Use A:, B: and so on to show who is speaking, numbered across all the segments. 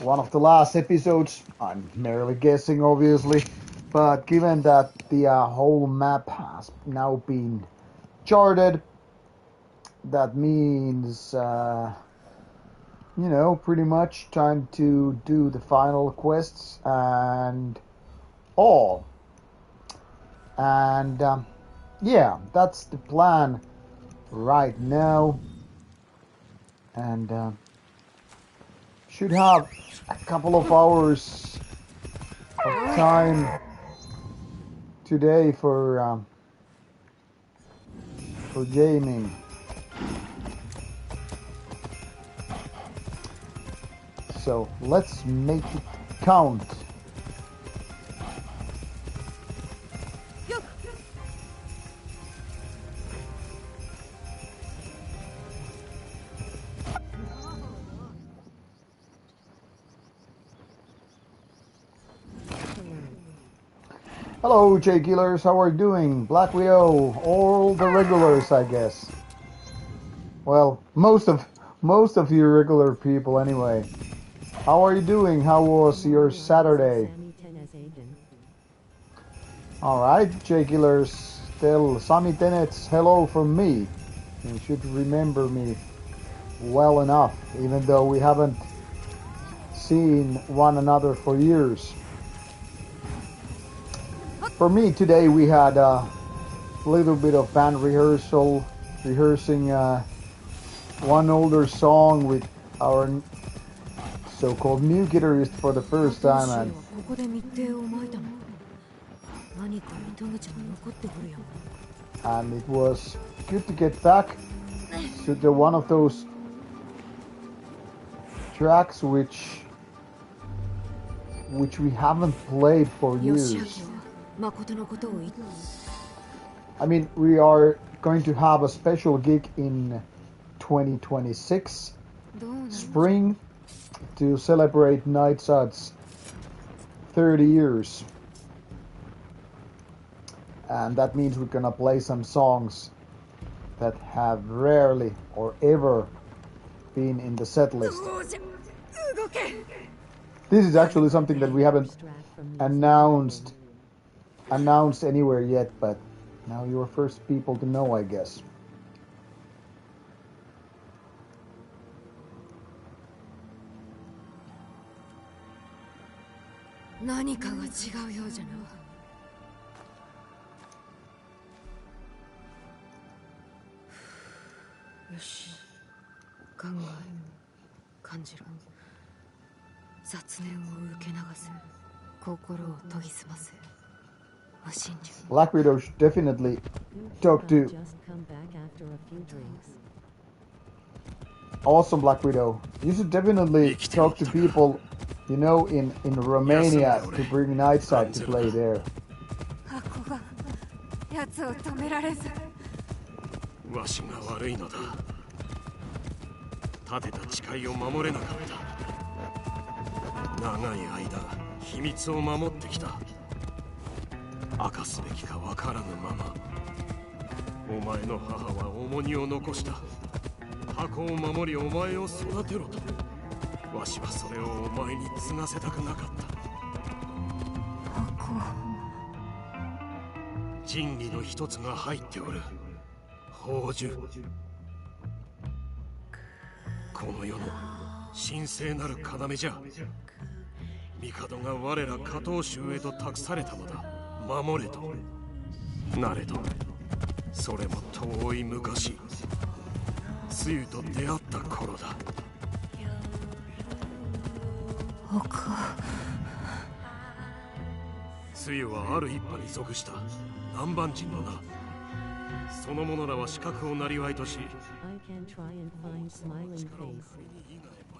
A: one of the last episodes. I'm merely guessing, obviously, but given that the whole map has now been charted, that means, pretty much time to do the final quests and all. And yeah, that's the plan right now. And should have a couple of hours of time today for gaming. So let's make it count. Hello, J-Killers, how are you doing? Black Widow, all the regulars, I guess. Well, most of you regular people, anyway. How are you doing? How was your Saturday? Alright, J-Killers, tell Sammy Tenets hello from me. You should remember me well enough, even though we haven't seen one another for years. For me, today we had a little bit of band rehearsal, rehearsing one older song with our so-called new guitarist for the first time, and it was good to get back to the one of those tracks which we haven't played for years. I mean, we are going to have a special gig in 2026 spring to celebrate Nightshot's 30 years. And that means we're gonna play some songs that have rarely or ever been in the set list. This is actually something that we haven't announced anywhere yet, but now you're first people to know, I guess. Black Widow should definitely talk to... Awesome, Black Widow. You should definitely talk to people, you know, in Romania to bring Nightside to play there.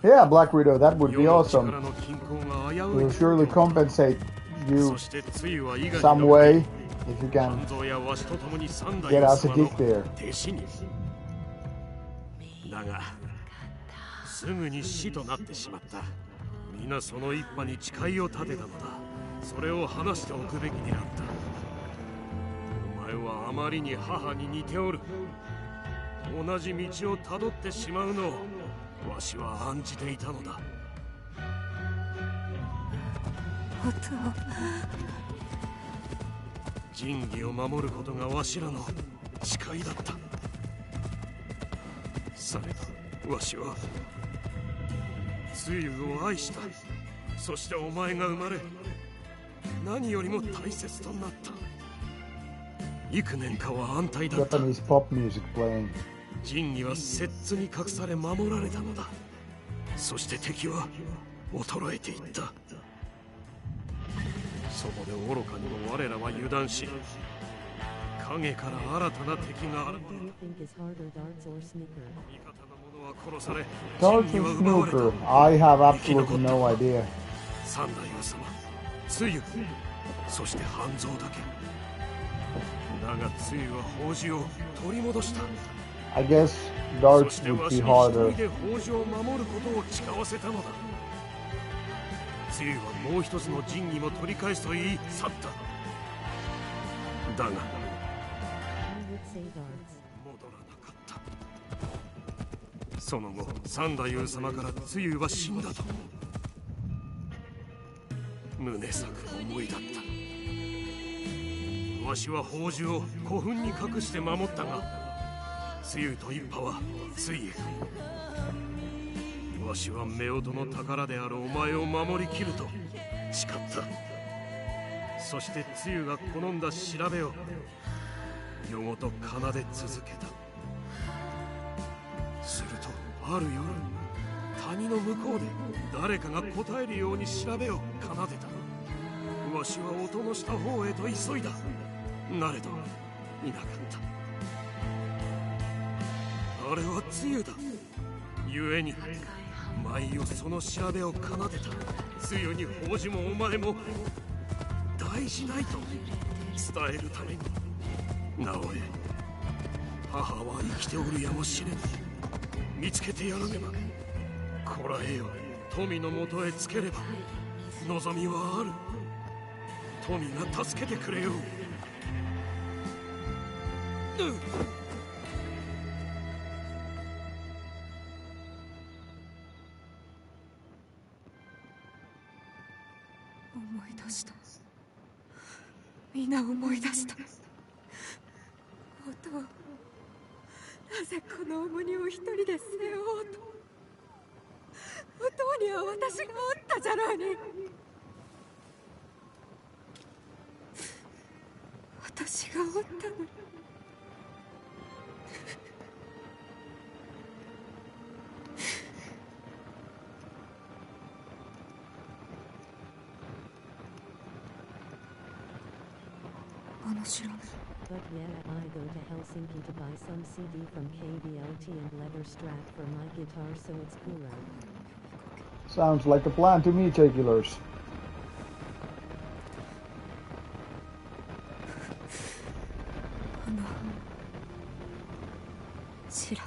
A: Yeah, Black Widow, that would be awesome. We'll surely compensate you some way if you can get us a gig there.
B: 音を。
C: 仁義を守ることがわしらの誓いだった。されどわしはつゆを愛した。そしてお前が生まれ、何よりも大切となった。幾年かは安泰だった。
A: Japanese pop music playing.
C: 仁義は摂津に隠され守られたのだ。そして敵は衰えていった。そこで愚かにも我らは油断し、影から新たな敵が現れた。味方の者は殺され、仁
A: Darts
C: 義
A: or
C: は奪われ
A: snooker?
C: た。
A: I have
C: 生き残
A: absolutely
C: った
A: no idea.
C: 三代王様、つゆ、そして半蔵だけ。だがつゆは宝珠を取り戻した。
A: I guess
C: そ
A: darts
C: して
A: would
C: わ
A: be
C: しに一
A: harder.
C: 人で宝珠を守ることを誓わせたのだ。つゆはもう一つの仁義も取り返すと言い去った。だが戻らなかった。その後三太夫様からつゆは死んだと胸裂く思いだった。わしは宝珠を古墳に隠して守ったが、つゆと一派はついえ。わしは夫婦の宝であるお前を守りきると誓った。そしてつゆが好んだ調べを夜ごと奏で続けた。するとある夜、谷の向こうで誰かが答えるように調べを奏でた。わしは音のした方へと急いだ。なれどいなかった。あれはつゆだ。ゆえに舞よその調べを奏でた。つゆに宝珠もお前も大事ないと伝えるために。なおえ、母は生きておるやもしれぬ。見つけてやらねば。こらえよ、富のもとへつければ望みはある。富が助けてくれよう。
B: 思い出した。皆思い出した。音をなぜこの重荷を一人で背負おうと。音には私がおったじゃろうに。私がおったのに。あの城。
D: But now I go to Helsinki to buy some CD from KBLT and leather strap for my guitar so it's cooler.
A: Sounds like a plan to me, Jegulars.
B: あの調べ。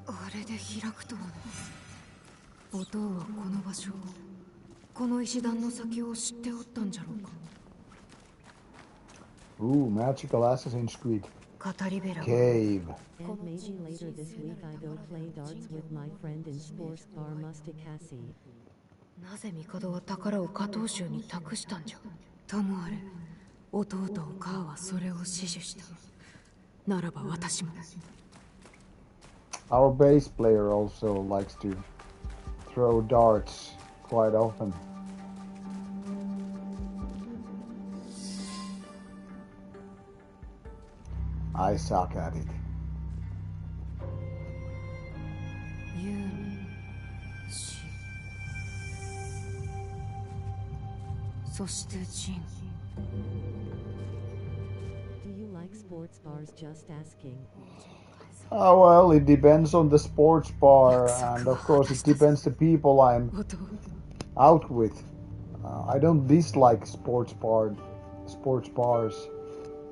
B: あれで開くとはね。おとうはこの場所を、この石段の先を知っておったんじゃろうか。
A: Ooh, magical Assassin's Creed.
B: 語り部らが
A: Cave.
D: And maybe later this week I go play darts with my friend in Sports Bar Musticassi.
B: なぜ帝は宝を加藤州に託したんじゃ。ともあれ、弟を母はそれを指示した。ならば私も。
A: Our bass player also likes to throw darts quite often. I suck at it.
B: 優に死、そして仁。
D: Do you like sports sports bars, just asking.
A: Oh well, it depends on the sports bar, and of course it depends the people I'm out with. I don't dislike sports bars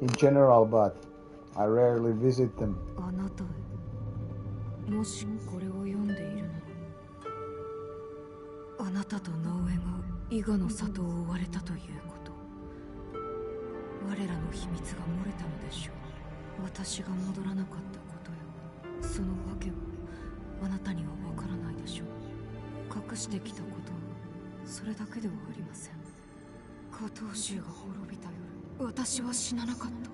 A: in general, but I rarely visit them.
B: あなたへもしこれを読んでいるなら、あなたと直江が伊賀の里を追われたということ、我らの秘密が漏れたのでしょう。私が戻らなかったことよ、その訳はあなたにはわからないでしょう。隠してきたことはそれだけではありません。加藤州が滅びた夜、私は死ななかった。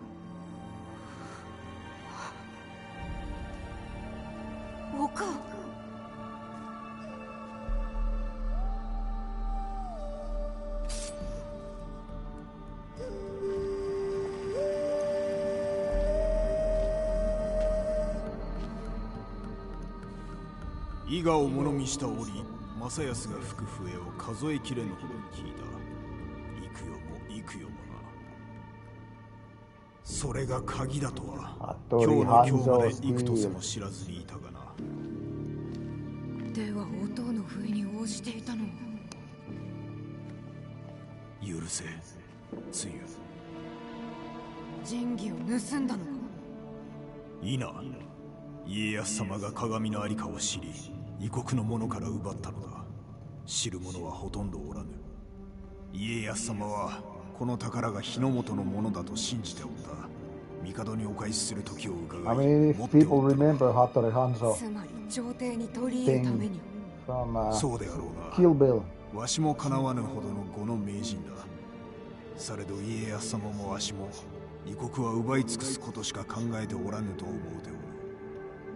B: おか
E: 伊賀を物見した折、正康が吹く笛を数えきれぬほどに聞いた。幾夜も幾夜もな。それが鍵だとは今日の今日まで幾とせも知らずにいたがな。
B: では音の不意に応じていたのは。
E: 許せ、つゆ。
B: 神器を盗んだのか。
E: いいな。家康様が鏡のありかを知り、異国の者から奪ったのだ。知る者はほとんどおらぬ。家康様はこの宝が日の本のものだと信じておった。帝にお返しする時を伺い、
A: I mean, if people remember Hattori Hanzo
B: つまり朝廷に取り入れるために。
A: from
E: そうであろうな。
A: Kill Bill.
E: わしもかなわぬほどの呉の名人だ。されど家康様もわしも異国は奪い尽くすことしか考えておらぬと思うておる。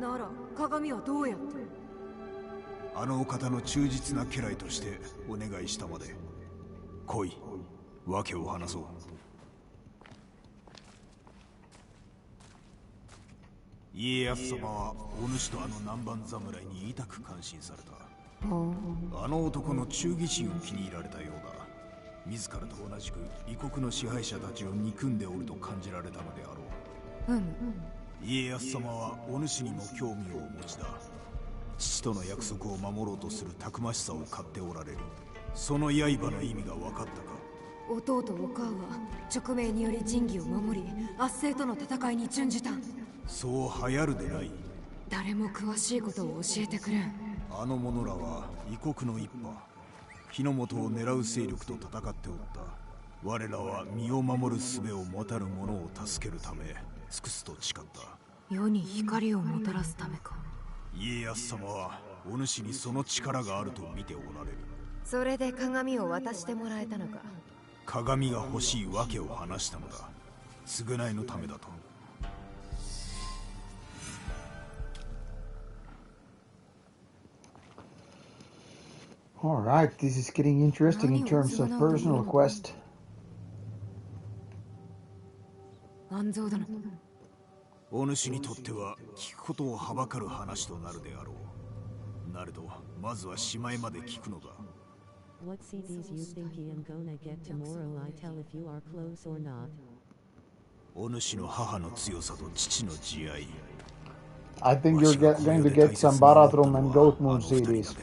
B: なら鏡はどうやって。
E: あのお方の忠実な家来としてお願いしたまで。来い、訳を話そう。家康様はお主とあの南蛮侍に痛く感心された。あの男の忠義心を気に入られたようだ。自らと同じく異国の支配者たちを憎んでおると感じられたのであろう。家康様はお主にも興味をお持ちだ。父との約束を守ろうとするたくましさを買っておられる。その刃の意味が分かったか。
B: 弟お母は勅命により神器を守り、圧政との戦いに準じた。
E: そう流行るでない。
B: 誰も詳しいことを教えてくれん。
E: あの者らは異国の一派、日の本を狙う勢力と戦っておった。我らは身を守る術を持たぬ者を助けるため尽くすと誓った。
B: 世に光をもたらすためか。
E: 家康様はお主にその力があると見ておられる。
B: それで鏡を渡してもらえたのか。
E: 鏡が欲しい訳を話したのだ。償いのためだと。
A: Alright, this is getting interesting in terms of personal quest.
B: 安蔵殿。
E: お主にとっては聞くことをはばかる話となるであろう。なれどまずはしまいまで聞くのだ。
D: What CDs you think I am gonna get tomorrow? I tell if you are close or not.
E: お主の母の強さと父の慈愛。
A: I think you're going to get some Baratrum and Goatmoon CDs.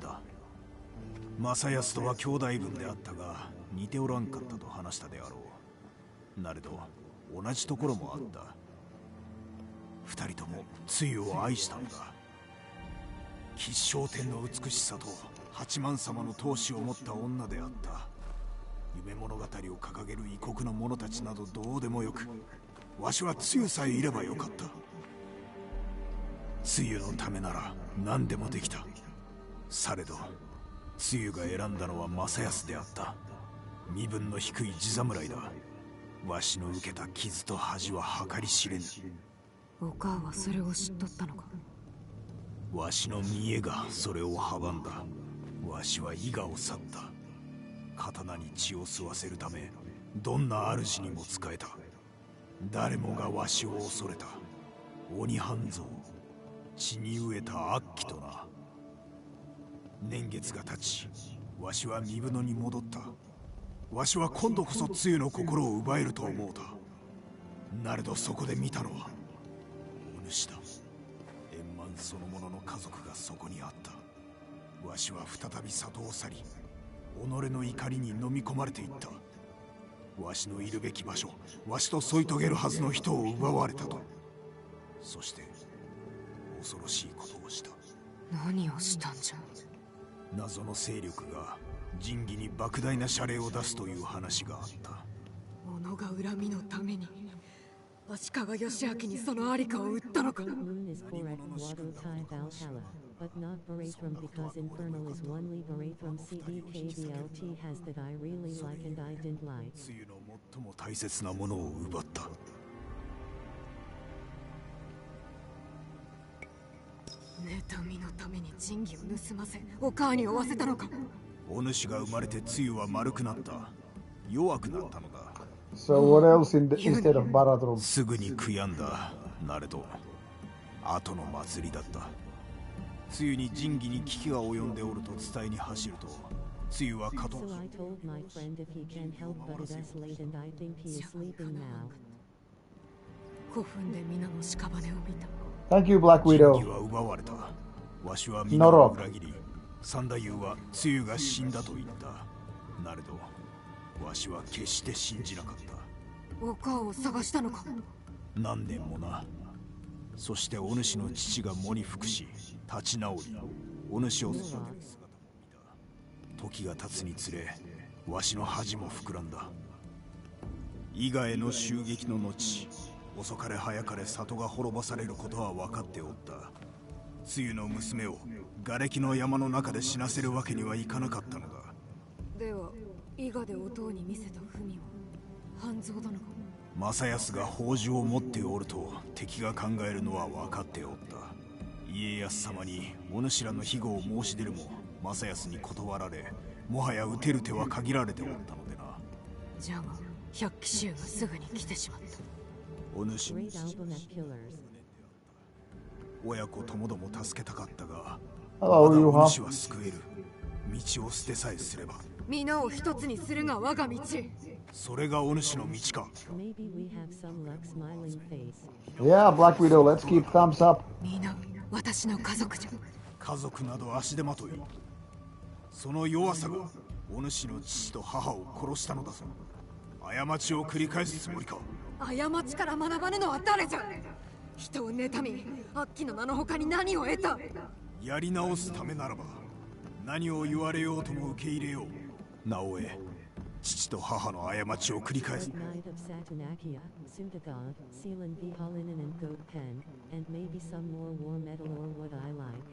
E: 正康とは兄弟分であったが似ておらんかったと話したであろう。なれど同じところもあった。二人ともつゆを愛したのだ。吉祥天の美しさと八幡様の闘志を持った女であった。夢物語を掲げる異国の者たちなどどうでもよく、わしはつゆさえいればよかった。つゆのためなら何でもできた。されどつゆが選んだのは正康であった。身分の低い地侍だ。わしの受けた傷と恥は計り知れぬ。
B: お母はそれを知っとったのか。
E: わしの見栄がそれを阻んだ。わしは伊賀を去った。刀に血を吸わせるためどんな主にも仕えた。誰もがわしを恐れた。鬼半蔵、血に飢えた悪鬼とな。年月が経ち、わしは身分に戻った。わしは今度こそつゆの心を奪えると思うた。なれどそこで見たのはお主だ。円満そのものの家族がそこにあった。わしは再び里を去り、己の怒りに飲み込まれていった。わしのいるべき場所、わしと添い遂げるはずの人を奪われたと。そして恐ろしいことをした。
B: 何をしたんじゃ。
E: 謎の勢力が神器に莫大な謝礼を出すという話があった。
B: 己が恨みのために足利義明にそのありかを売ったのか。
D: Moon is correct. Water Valhalla, but not Barathrum because Infernal is one Lee Barathrum CDKBLT has that I really like and I didn't like.
E: つゆの最も大切なものを奪った。
B: 妬みのために神器を盗ませお母に負わせたのか。
E: お主が生まれてつゆは丸くなった。弱くなったのだ。
A: So what else instead of Barathrum?
E: すぐに悔やんだ。なれど後の祭りだった。つゆに神器に危機が及んでおると伝えに走ると、つゆは加藤。
D: So I told my friend if he can help, but it is late and I think he is sleeping now.
B: 古墳で皆の屍を見た。
A: Thank you, Black
E: 神器
A: Widow.
E: は奪われた。わしは皆を裏切り、三太夫はつゆが死んだと言った。なれどわしは決して信じなかった。
B: お母を探したのか。
E: 何年もな。そしてお主の父が喪に服し立ち直り、お主を育てる姿も見た。時が経つにつれわしの恥も膨らんだ。伊賀への襲撃の後、遅かれ早かれ里が滅ぼされることは分かっておった。つゆの娘を瓦礫の山の中で死なせるわけにはいかなかったのだ。
B: では伊賀で弟に見せた文は半蔵殿が。
E: 正康が宝珠を持っておると敵が考えるのは分かっておった。家康様にお主らの庇護を申し出るも正康に断られ、もはや討てる手は限られておったのでな。
B: じゃが百騎衆がすぐに来てしまった。
E: お主
D: Great album at Killers.
E: 親子ともども助けたかったが、
A: Hello,
E: まだ
A: Yuha.
E: お主は救える。道を捨てさえすれば。
B: 皆を一つにするが我が道。
E: それがお主の道か。
D: Maybe we have some luck. Smiling face.
A: Yeah, Black Widow, let's keep thumbs up.
B: 皆私の家族じゃ。
E: 家族など足手まとい。その弱さがお主の父と母を殺したのだぞ。過ちを繰り返すつもりか。
B: 過ちから学ばぬのは誰じゃ。人を妬み悪鬼の名の他に何を得た。
E: やり直すためならば何を言われようとも受け入れよう。直江、父と母の過ちを繰り返す。
D: Knight of Saturnakia, Sudagod, Sealan V. Hallinan and Goat Pen, and maybe some more war metal or what I like.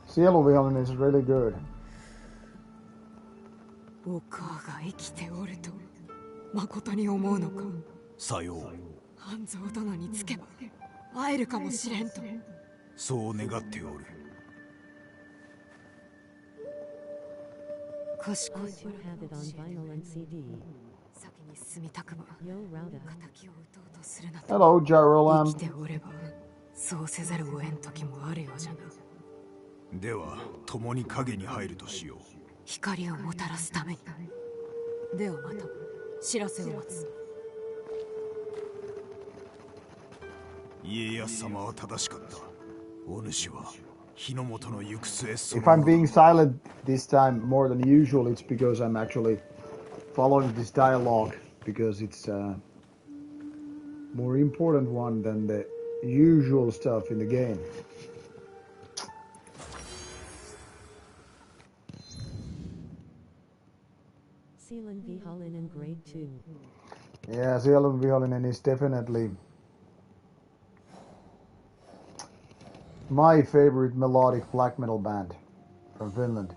A: Cielo Villain is really good.
B: お母が生きておると誠に思うのか。
E: さよう。
B: 半蔵殿につけば会えるかもしれんと。
E: そう願っておる。
B: 賢
D: I
B: い
D: too have it on vinyl and CD.
B: 先に進みたくば
D: Yo, Rauta.
B: 敵を撃とうとするなと。
A: Hello,
B: 生
A: Jarolam.
B: きておればそうせざるを得ん時もあるようじゃな。
E: では共に影に入るとしよう。
B: 光をもたらすために。ではまた知らせを待つ。
E: 家康様は正しかった。お主は日の本の行く末そ
A: If
E: の
A: I'm
E: もの
A: being silent this time more than usual, it's because I'm actually following this dialogue because it's a more important one than the usual stuff in the game.
D: Sealan V. Hallinan Grade 2.
A: Yeah, Cielo Villain is definitely my favorite melodic black metal band from Finland.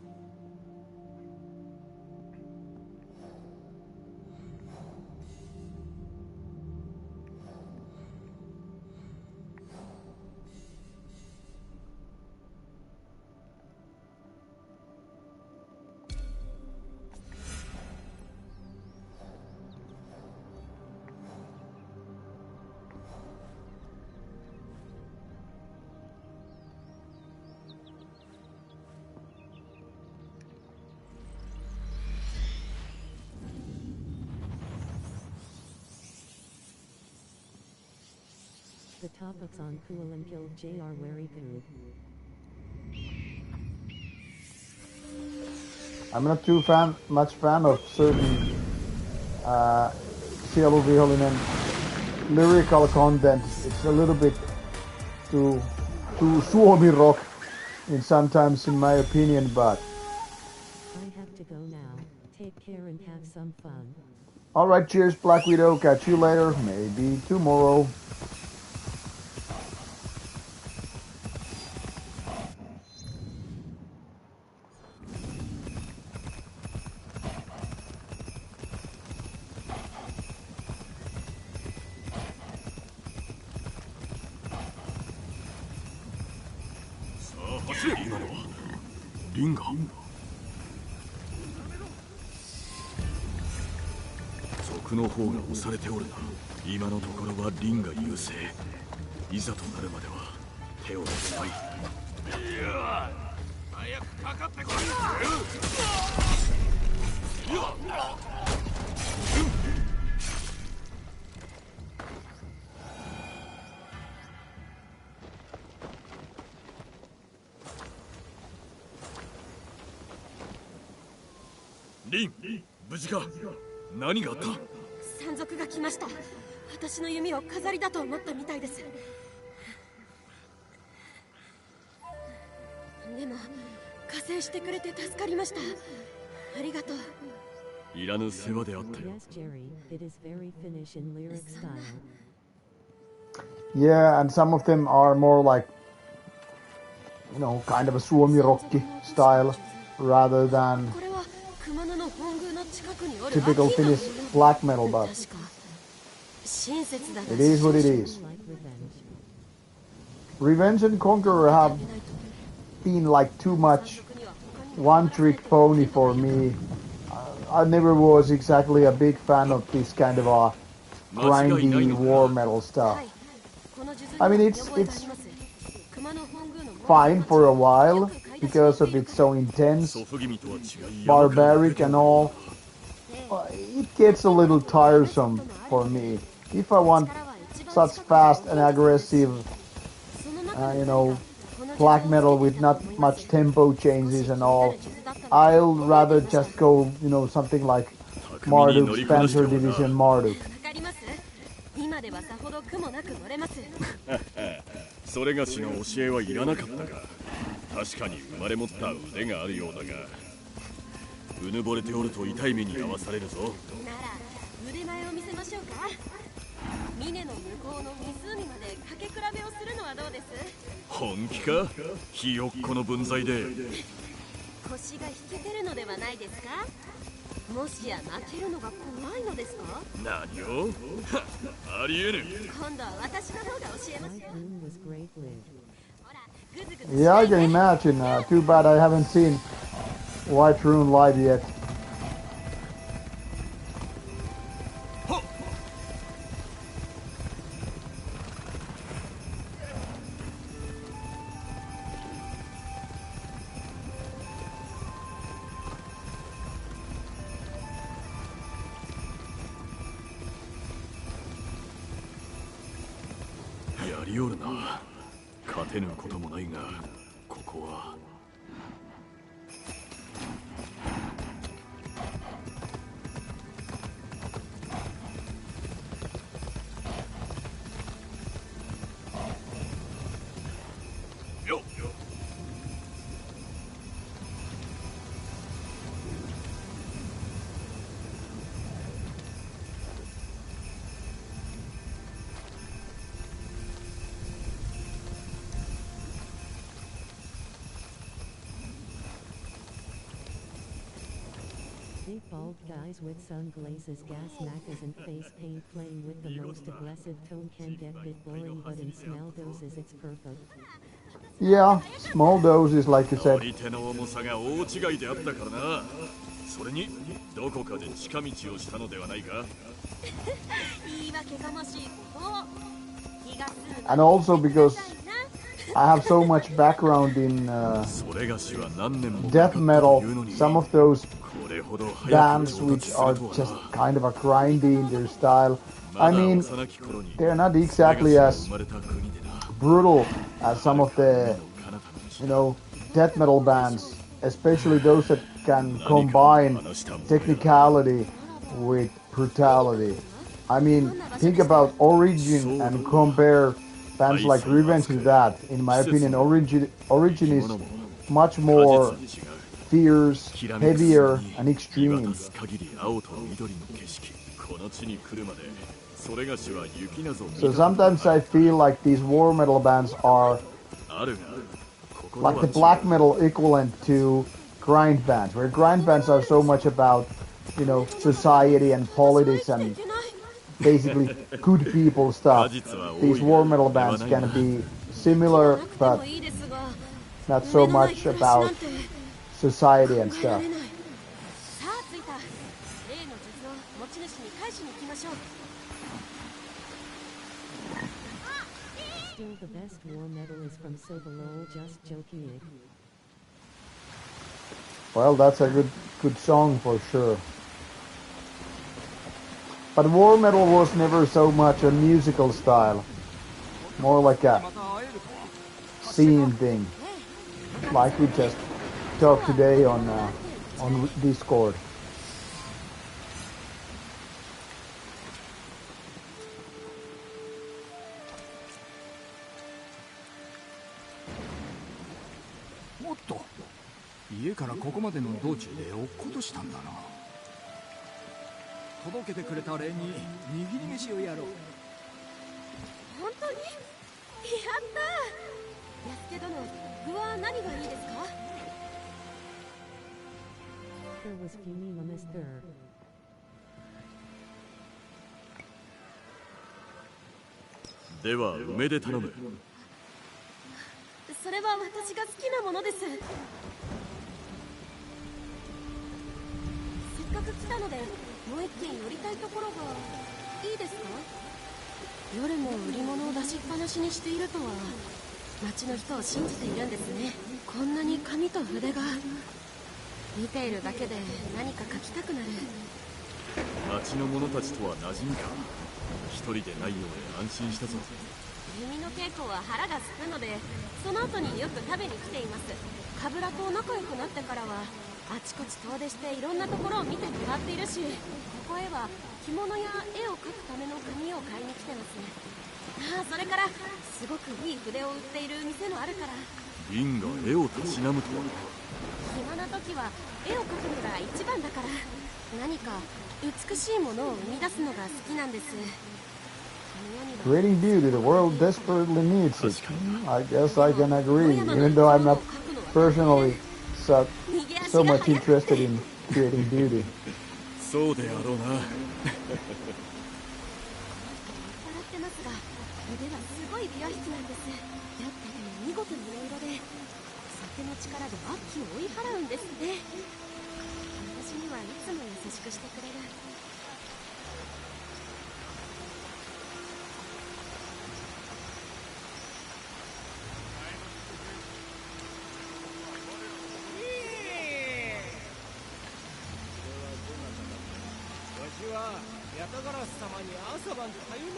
D: The topics on Cool and Kill J are very good.
A: I'm not too much fan of certain Sieluvihollinen lyrical content. It's a little bit too Suomi rock sometimes in my opinion, but
D: I have to go now. Take care and have some fun.
A: alright, cheers Black Widow, catch you later, maybe tomorrow.
C: リン、無事か？何があった？
F: 山賊が来ました。私の弓を飾りだと思ったみたいです。でも加勢してくれて助かりました。ありがとう。
C: いらぬ世話であったよ。
D: Yes, Jerry, it is very Finnish in lyric style.
A: Yeah, and some of them are more like, you know, kind of a Suomi rocky style rather than typical Finnish black metal, but it is what it is. Revenge and Conqueror have been like too much one-trick pony for me. I never was exactly a big fan of this kind of a grindy war metal stuff. I mean, it's fine for a while because of it's so intense, barbaric and all. It gets a little tiresome for me. If I want such fast and aggressive, you know, black metal with not much tempo changes and all, I'll rather just go, you know, something like Marduk's Panzer Division Marduk.
C: それがしの教えはいらなかったか。確かに生まれ持った腕があるようだが、うぬぼれておると痛い目に遭わされるぞ。なら腕前を見せましょうか。峰の向こうの湖までかけ比べをするのはどうです？本気か？ひよっこの分際で。腰が引けてるのではないですか？もしや負けるのが怖いのですか？何を？ありえぬ。今度は私の方が教えますよ。
A: Yeah, I can imagine. Too bad I haven't seen White Rune live yet.
D: Big bald guys with sunglasses, gas knackers and face paint playing with the most aggressive tone can get bit boring, but in small doses it's perfect.
A: Yeah, small doses like you said.
C: それにどこかで近道をしたのではないか。言い訳がましいこと。
A: And also because I have so much background in death metal, some of those bands which are just kind of a grindy in their style I mean, they're not exactly as brutal as some of the, you know, death metal bands, especially those that can combine technicality with brutality. I mean, think about Origin and compare bands like Revenge to that. In my opinion, Origin is much more fierce, heavier, and extreme. So sometimes I feel like these war metal bands are like the black metal equivalent to grind bands, where grind bands are so much about, you know, society and politics and basically good people stuff. These war metal bands can be similar, but not so much about society and stuff.
D: Still the best war metal is from Sobalol, just joking.
A: Well, that's a good song for sure. But war metal was never so much a musical style, more like a scene thing, like we just talked today on Discord.
E: 家からここまでの道中で落っことしたんだな。届けてくれた礼に握り飯をやろう。
F: 本当に？やったー。安家殿、具は何がいいですか？
D: There was fuming on this stir.
C: では梅で頼む。
F: それは私が好きなものです。せっかく来たのでもう一軒寄りたいところがいいですか？夜も売り物を出しっぱなしにしているとは町の人を信じているんですね。こんなに紙と筆が見ているだけで何か書きたくなる。
C: 町の者たちとは馴染みか。一人でないようで安心したぞ。
F: 弓の稽古は腹がすくのでその後によく食べに来ています。カブラと仲良くなってからはあちこち遠出していろんなところを見てもらっているし、ここへは着物や絵を描くための紙を買いに来てますね。それからすごくいい筆を売っている店もあるから。
C: 銀が絵をたしなむとは。
F: 暇な時は絵を描くのが一番だから、何か美しいものを生み出すのが好きなんです。
A: Creating beauty, the world desperately needs it. I guess I can agree, even though I'm not personally so much interested in creating beauty.
C: そうであろうな。
F: 笑ってますが、腕はすごい美容室なんです。だってでも見事に色々で、酒の力で悪鬼を追い払うんですって。私にはいつも優しくしてくれる。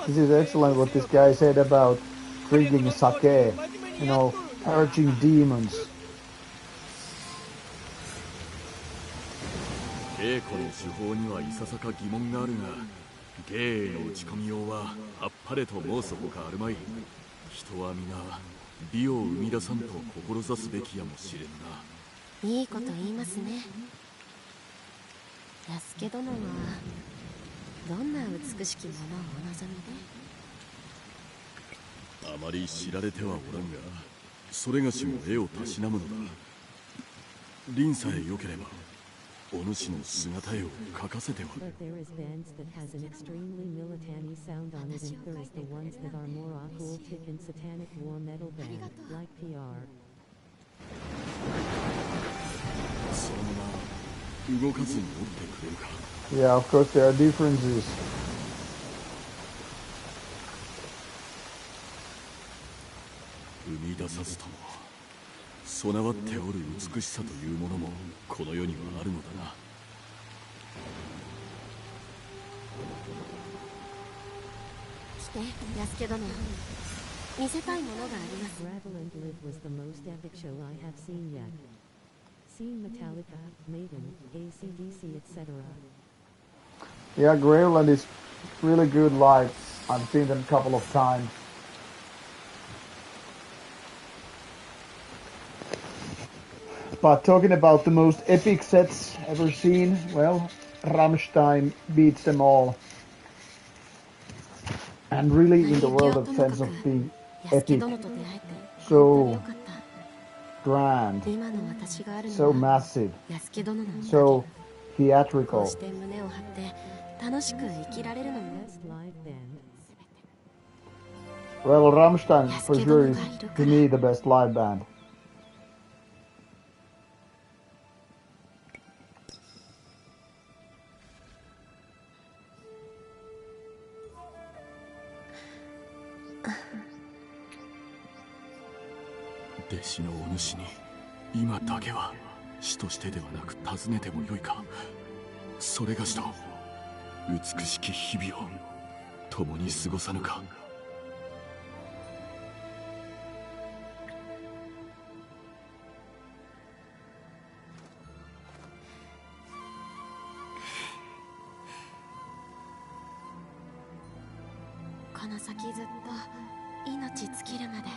A: This is excellent what this guy said about drinking sake, you know, purging demons.
C: 稽古の手法にはいささか疑問があるが、芸への打ち込みようはあっぱれと申すほかあるまい。人は皆美を生み出さんと志すべきやもしれんな。
F: いいこと言いますね。安家殿はどんな美しきものをお望みで？
C: あまり知られてはおらんが、それがしも絵をたしなむのだ。凛さえ良ければお主の姿絵を描かせては。
D: But there is bands that has an extremely military sound on it, and there is the ones that are more occultic and satanic war metal band, like PR.
C: そのまま動かずにおってくれるか。
A: Yeah, of course there are differences.
C: 生み出さずとも備わっておる美しさというものもこの世にはあるのだな。
F: して、安家殿。見せたいものがあります。
D: Graveland Live was the most epic show I have seen yet. Seen Metallica, Maiden, AC/DC, etc.
A: Yeah, Graveland is really good live. I've seen them a couple of times. But talking about the most epic sets ever seen, well, Rammstein beats them all. And really in the world of sense of being epic, so grand, so massive, so theatrical.
D: Best live band.
A: Well, Rammstein for sure is to me the best live band.
C: Deshi no onushi ni ima dake wa shi to shite de wa naku tazunete mo yoi ka. Sore ga shito utsukushiki hibi o tomo ni sugosanu ka.
F: この先ずっと命尽きるまで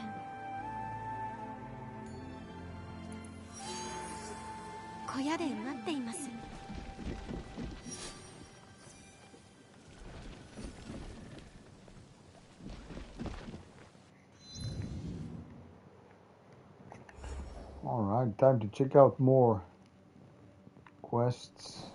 F: 小屋で待っています。
A: Alright, time to check out more quests.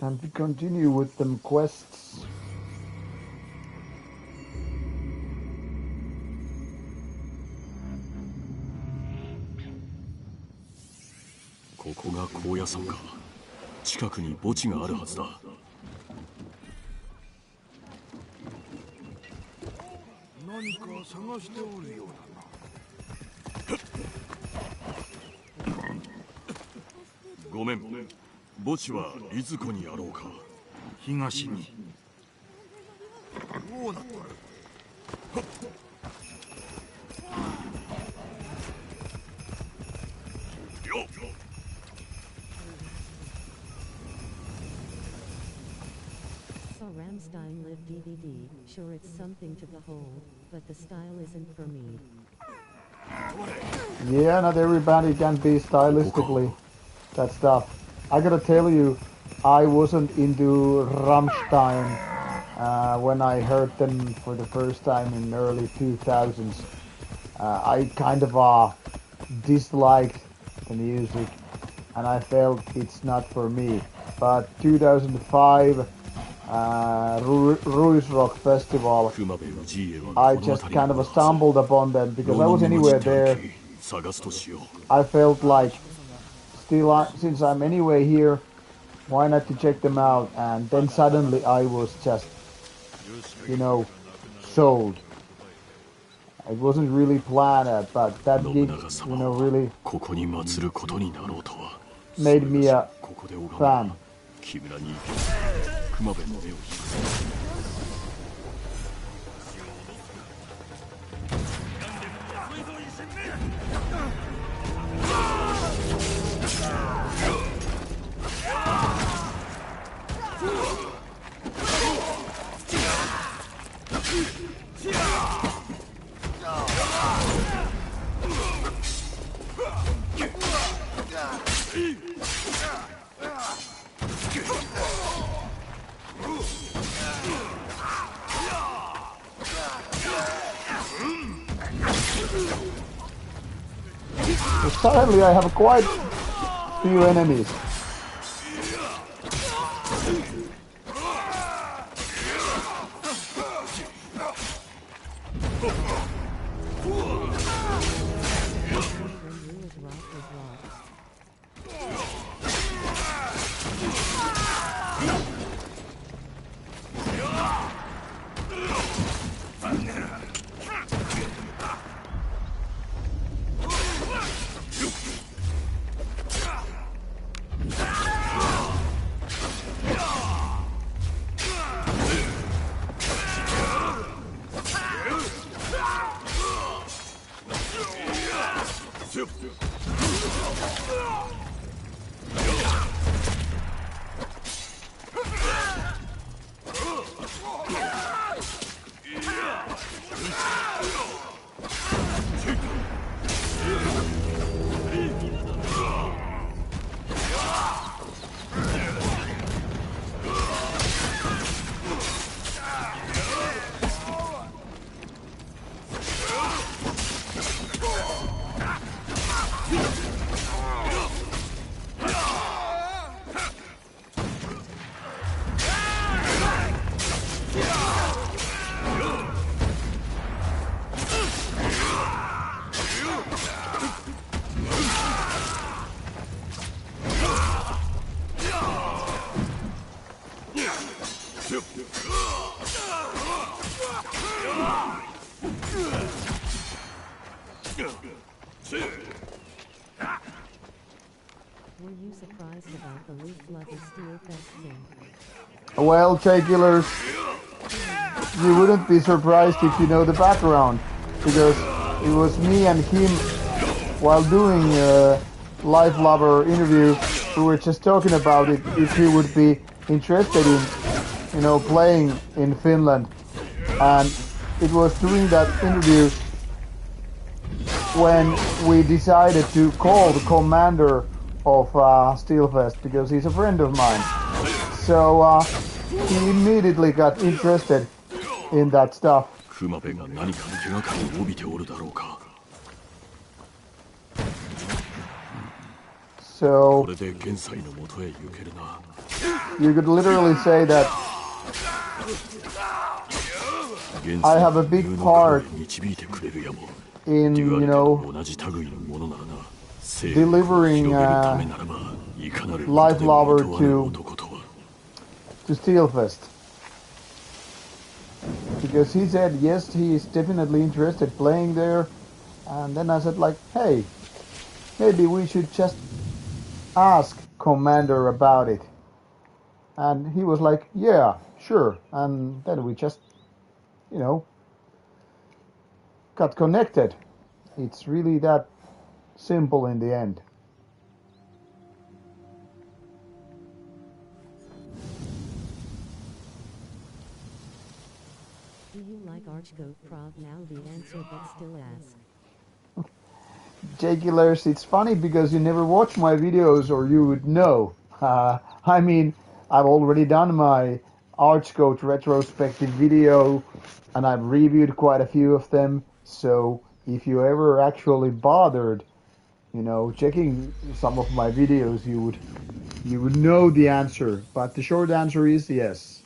A: Time to continue with them quests.
C: Koko ga Kouya-san ka. Chikaku ni bochi ga aru hazu da.
E: 何か探しておるようだな。
C: ごめん。墓地はいずこにあろうか。
E: 東に。どうなっとる。
D: Saw Rammstein Live DVD. Sure, it's something to behold, but the style isn't for me.
A: Yeah, not everybody can be stylistically that stuff. I gotta tell you, I wasn't into Rammstein when I heard them for the first time in early 2000s. I kind of disliked the music and I felt it's not for me. But 2005 Ruiz Rock Festival, I just kind of stumbled upon them because I was anywhere there. I felt like, still, since I'm anyway here, why not to check them out? And then suddenly I was just, sold. It wasn't really planned, but that gig, really made me a fan.
C: 熊部の目を引く。
E: Get
A: So suddenly I have quite few enemies.
D: When you is rock. Were you surprised about the leaf-flooded steel fest thing?
A: Well, J-Killers, you wouldn't be surprised if you know the background, because it was me and him while doing a Life Lover interview. We were just talking about it, if he would be interested in, playing in Finland. And it was during that interview when we decided to call the commander of Steelfest, because he's a friend of mine. So he immediately got interested in that stuff.
C: 熊部が何か手がかりを帯びておるだろうか。
A: So
C: これで現在の元へ行けるな。
A: you could literally say that I have a big part in, delivering Life Lover to Steelfest. Because he said, yes, he is definitely interested playing there. And then I said, like, hey, maybe we should just ask Commander about it. And he was like, yeah, sure. And then we just, got connected. It's really that simple in the end.
D: Do you like Archgoat Prog now? The answer, but still ask.
A: J-Killers, it's funny because you never watch my videos or you would know. I mean, I've already done my Archgoat retrospective video and I've reviewed quite a few of them. So if you ever actually bothered, checking some of my videos, you would know the answer. But the short answer is yes.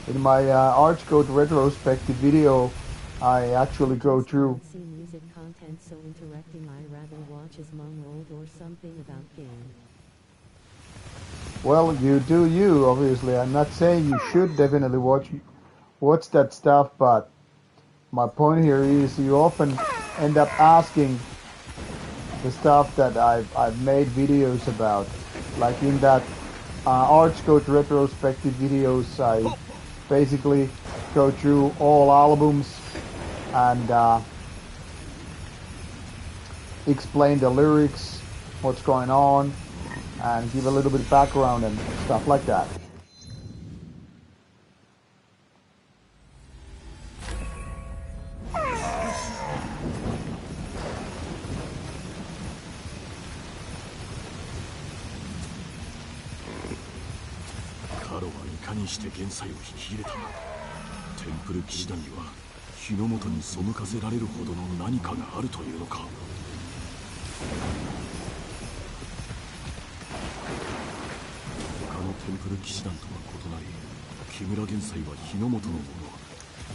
A: In my Archgoat retrospective video, I actually go through.
D: See music content so interacting. I rather watch as Mong old or something about game.
A: Well, you do you, obviously. I'm not saying you should definitely watch that stuff, but my point here is you often end up asking the stuff that I've made videos about. Like in that Arch Code retrospective videos, I basically go through all albums and explain the lyrics, what's going on, and give a little bit of background and stuff like that.
C: にして元帥を引き入れた。テンプル騎士団には日の本に背かせられるほどの何かがあるというのか。他のテンプル騎士団とは異なり、木村元帥は日の本のもの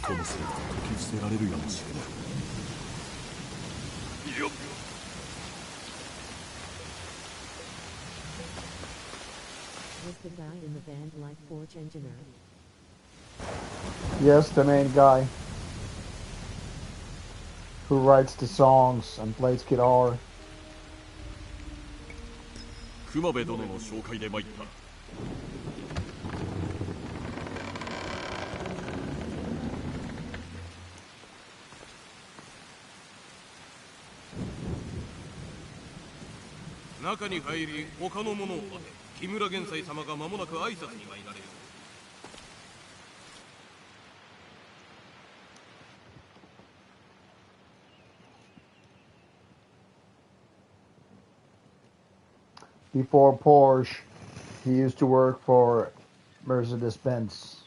C: ともすれば解き伏せられるやもしれない。よっ。
D: Was the guy in the band like Forge Engineer?
A: Yes, the main guy who writes the songs and plays guitar.
C: 熊部殿の紹介で参った。中に入り他の者を待て。木村元帥様が間もなく挨拶に参られる。
A: Before Porsche, he used to work for Mercedes-Benz.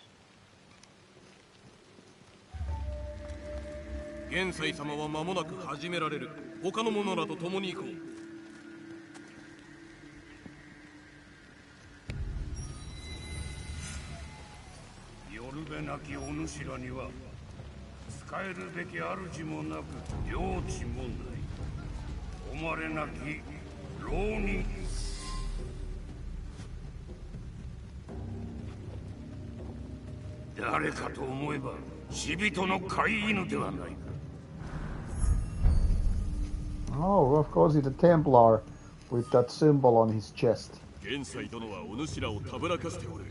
C: 元帥様は間もなく始められる。他の者らと共に行こう。
G: なきお主らには使えるべき主もなく領地もない誉れなき浪人。誰かと思えば死人の飼い犬ではないか。
A: Oh, of course he's a Templar with that symbol on his chest.
C: 元帥殿はお主らをたぶらかしておる。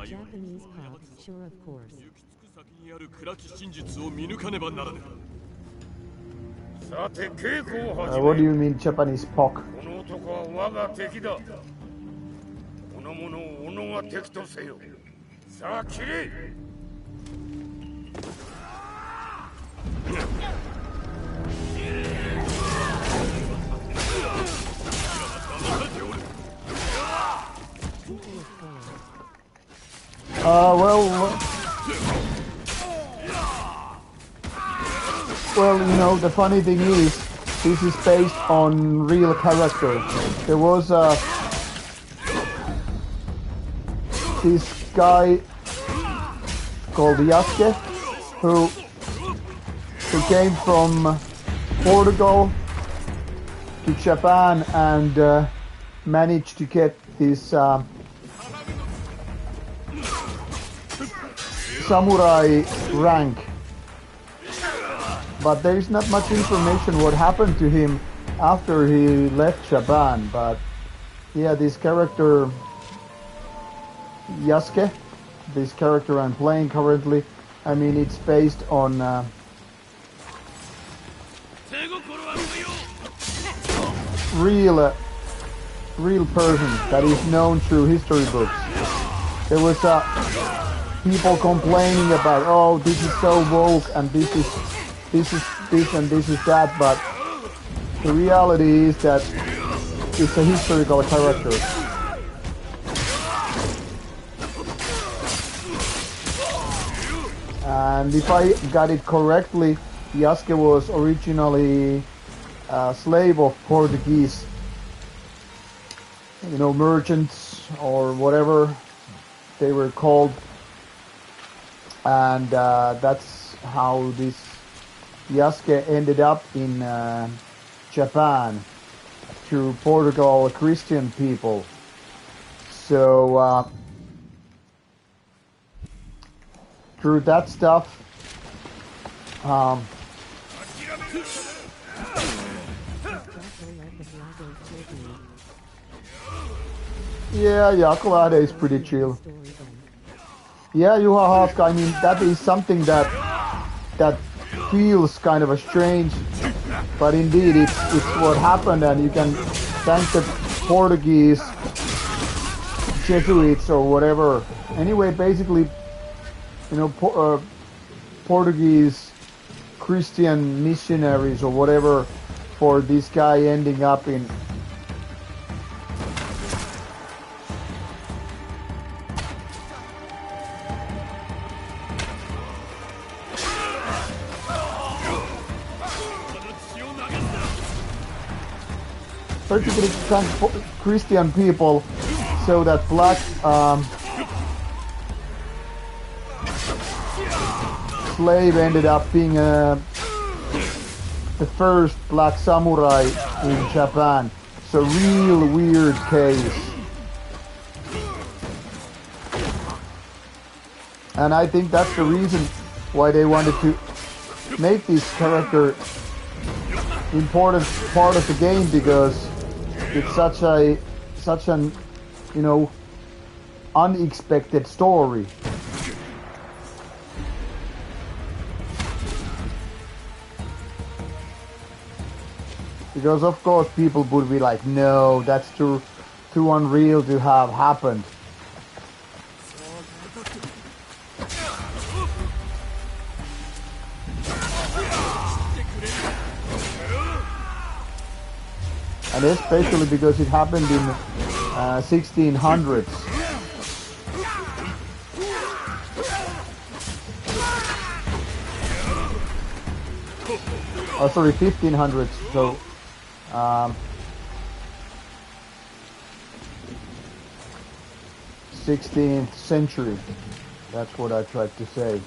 D: Japanese pop, sure of course.
A: What do you mean Japanese POC?
G: この男は我が敵だ。この者を己が敵とせよ。さあ切れ。
A: Well, you know, the funny thing is, this is based on real character. There was this guy called Yasuke who came from Portugal to Japan and managed to get this samurai rank, but there is not much information what happened to him after he left Japan. But yeah, this character Yasuke, this character I'm playing currently, I mean it's based on real person that is known through history books. There was people complaining about, oh, this is so woke and this is this and this is that, but the reality is that it's a historical character. And if I got it correctly, Yasuke was originally a slave of Portuguese, you know, merchants or whatever they were called. And that's how this Yasuke ended up in Japan through Portugal Christian people. So through that stuff, Um, yeah, Yakulade is pretty chill. Yeah, Juha Haaska, I mean, that is something that feels kind of a strange, but indeed it's what happened, and you can thank the Portuguese Jesuits or whatever. Anyway, basically, you know, Portuguese Christian missionaries or whatever for this guy ending up in particularly thank Christian people so that black slave ended up being the first black samurai in Japan. It's a real weird case. And I think that's the reason why they wanted to make this character important part of the game, because it's such an you know unexpected story. Because of course people would be like, no, that's too unreal to have happened. And especially because it happened in 1600s. Oh, sorry, 1500s. So, 16th century. That's what I tried to say.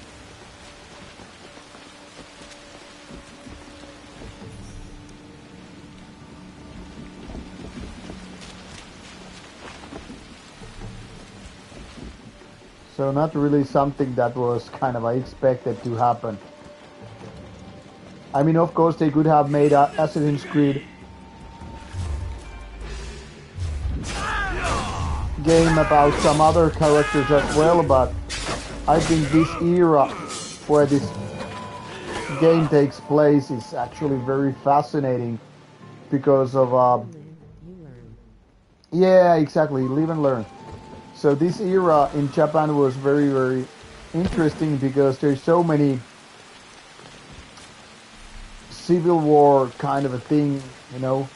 A: So not really something that was kind of expected to happen. I mean, of course, they could have made Assassin's Creed game about some other characters as well, but I think this era where this game takes place is actually very fascinating because of yeah, exactly, live and learn. So this era in Japan was very, very interesting because there's so many civil war kind of a thing, you know.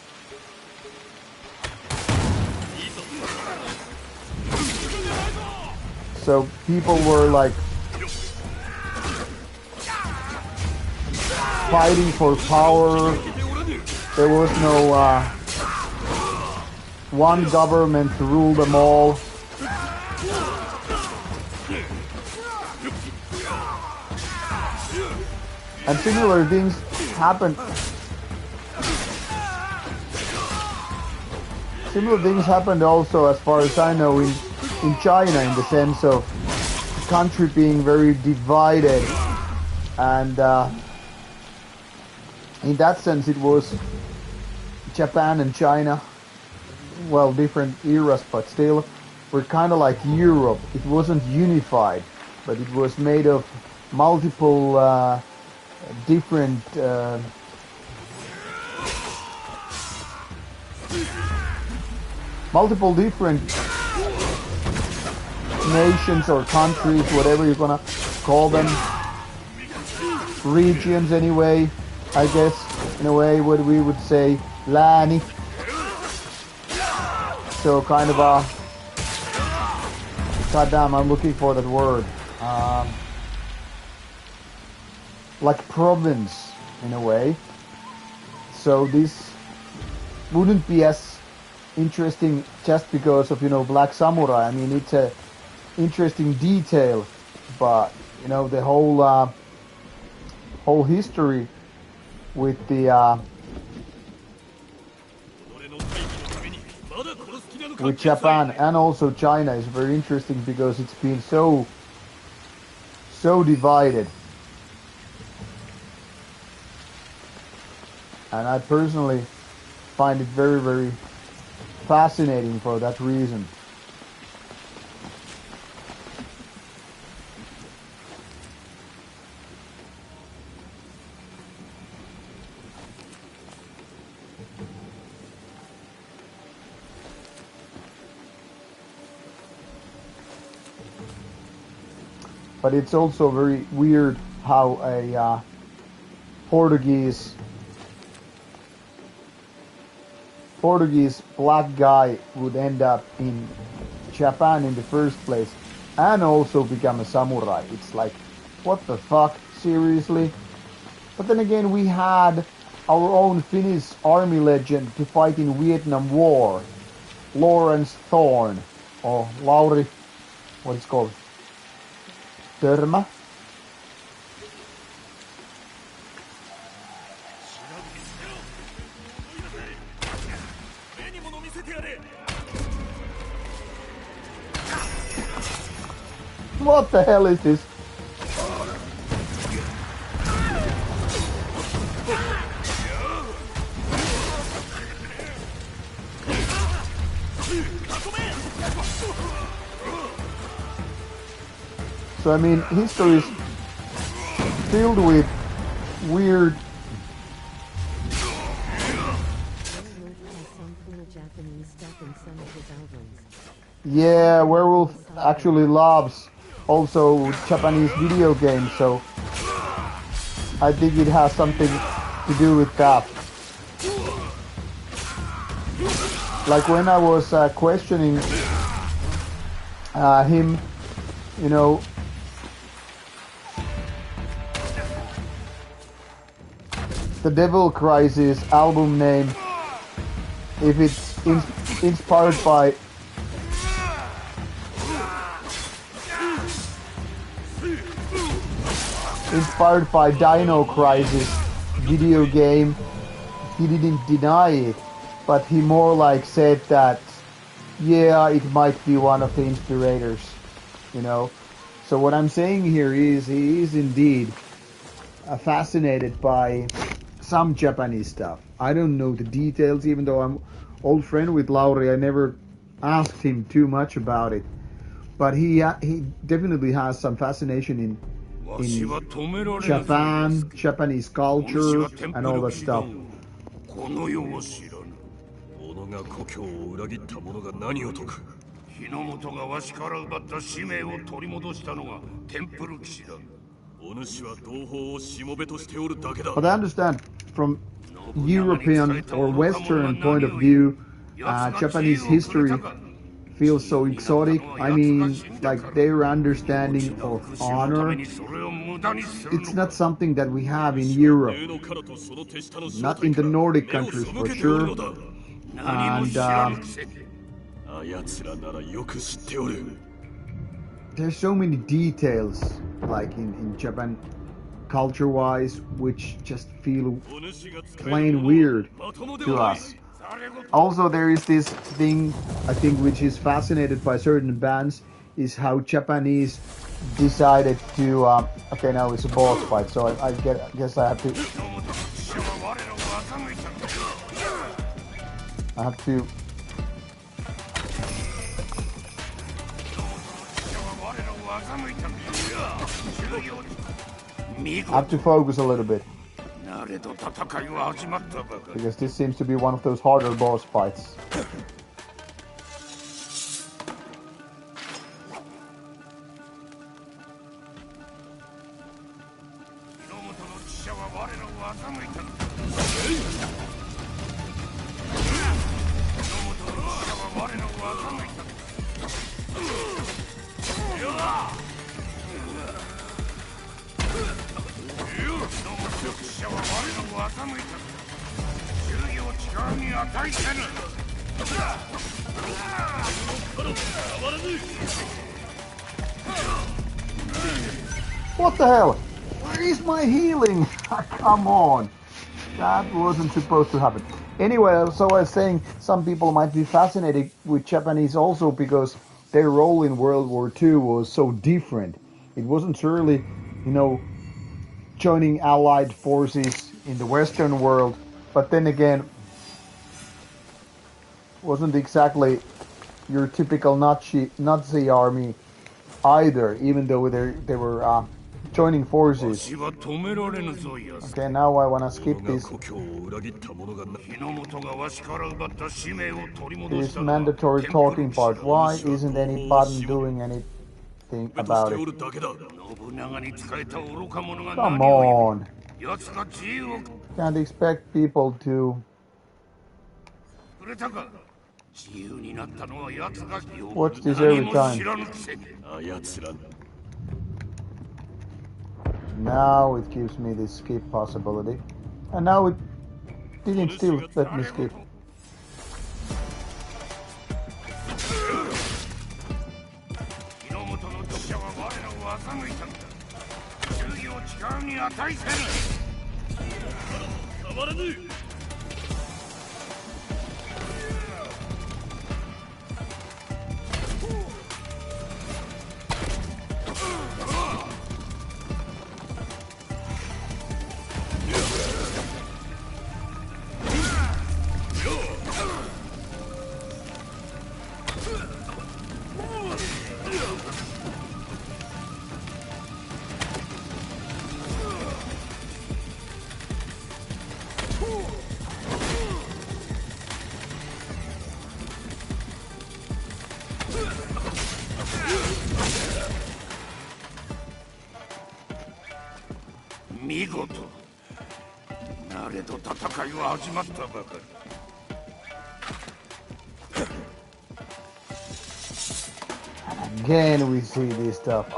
A: So people were like fighting for power. There was no one government to rule them all. And similar things happened. Similar things happened also, as far as I know, in China, in the sense of the country being very divided, and in that sense it was Japan and China, well, different eras, but still were kind of like Europe. It wasn't unified, but it was made of multiple different nations or countries, whatever you're gonna call them, regions anyway, I guess, in a way what we would say lääni. So kind of a, goddamn, I'm looking for that word, like province in a way. So this wouldn't be as interesting just because of, you know, Black Samurai. I mean, it's a interesting detail, but you know, the whole whole history with the with Japan and also China is very interesting because it's been so divided. And I personally find it very, very fascinating for that reason. But it's also very weird how a Portuguese black guy would end up in Japan in the first place and also become a samurai. It's like, what the fuck, seriously? But then again, we had our own Finnish army legend to fight in Vietnam War, Lawrence Thorne, or Lauri, what it's called, Törmä. What the hell is this? So I mean, history is filled with weird. Yeah, Werewolf actually loves also Japanese video games, so I think it has something to do with that. Like when I was questioning him, you know, the Devil Crisis album name, if it's inspired by Dino Crisis video game, he didn't deny it, but he more like said that, yeah, it might be one of the inspirators, you know. So what I'm saying here is he is indeed fascinated by some Japanese stuff. I don't know the details, even though I'm old friend with Lauri. I never asked him too much about it, but he definitely has some fascination in Japan, Japanese culture, and all that stuff. But I understand from European or Western point of view, Japanese history feels so exotic. I mean, like their understanding of honor, it's not something that we have in Europe, not in the Nordic countries for sure. And there's so many details, like in Japan, culture-wise, which just feel plain weird to us. Also, there is this thing, I think, which is fascinated by certain bands, is how Japanese decided to... okay, now it's a boss fight, so I guess I have to... I have to focus a little bit, because this seems to be one of those harder boss fights. What the hell? Where is my healing? Come on. That wasn't supposed to happen. Anyway, so I was saying some people might be fascinated with Japanese also because their role in World War II was so different. It wasn't really, you know, joining Allied forces in the Western world, but then again, wasn't exactly your typical Nazi army either, even though they were joining forces. Okay, now I want to skip this mandatory talking part. Why isn't any button doing anything about it? Come on. Can't expect people to... Watch this every time. Now it gives me this skip possibility. And now it didn't still let me skip. Again we see this stuff.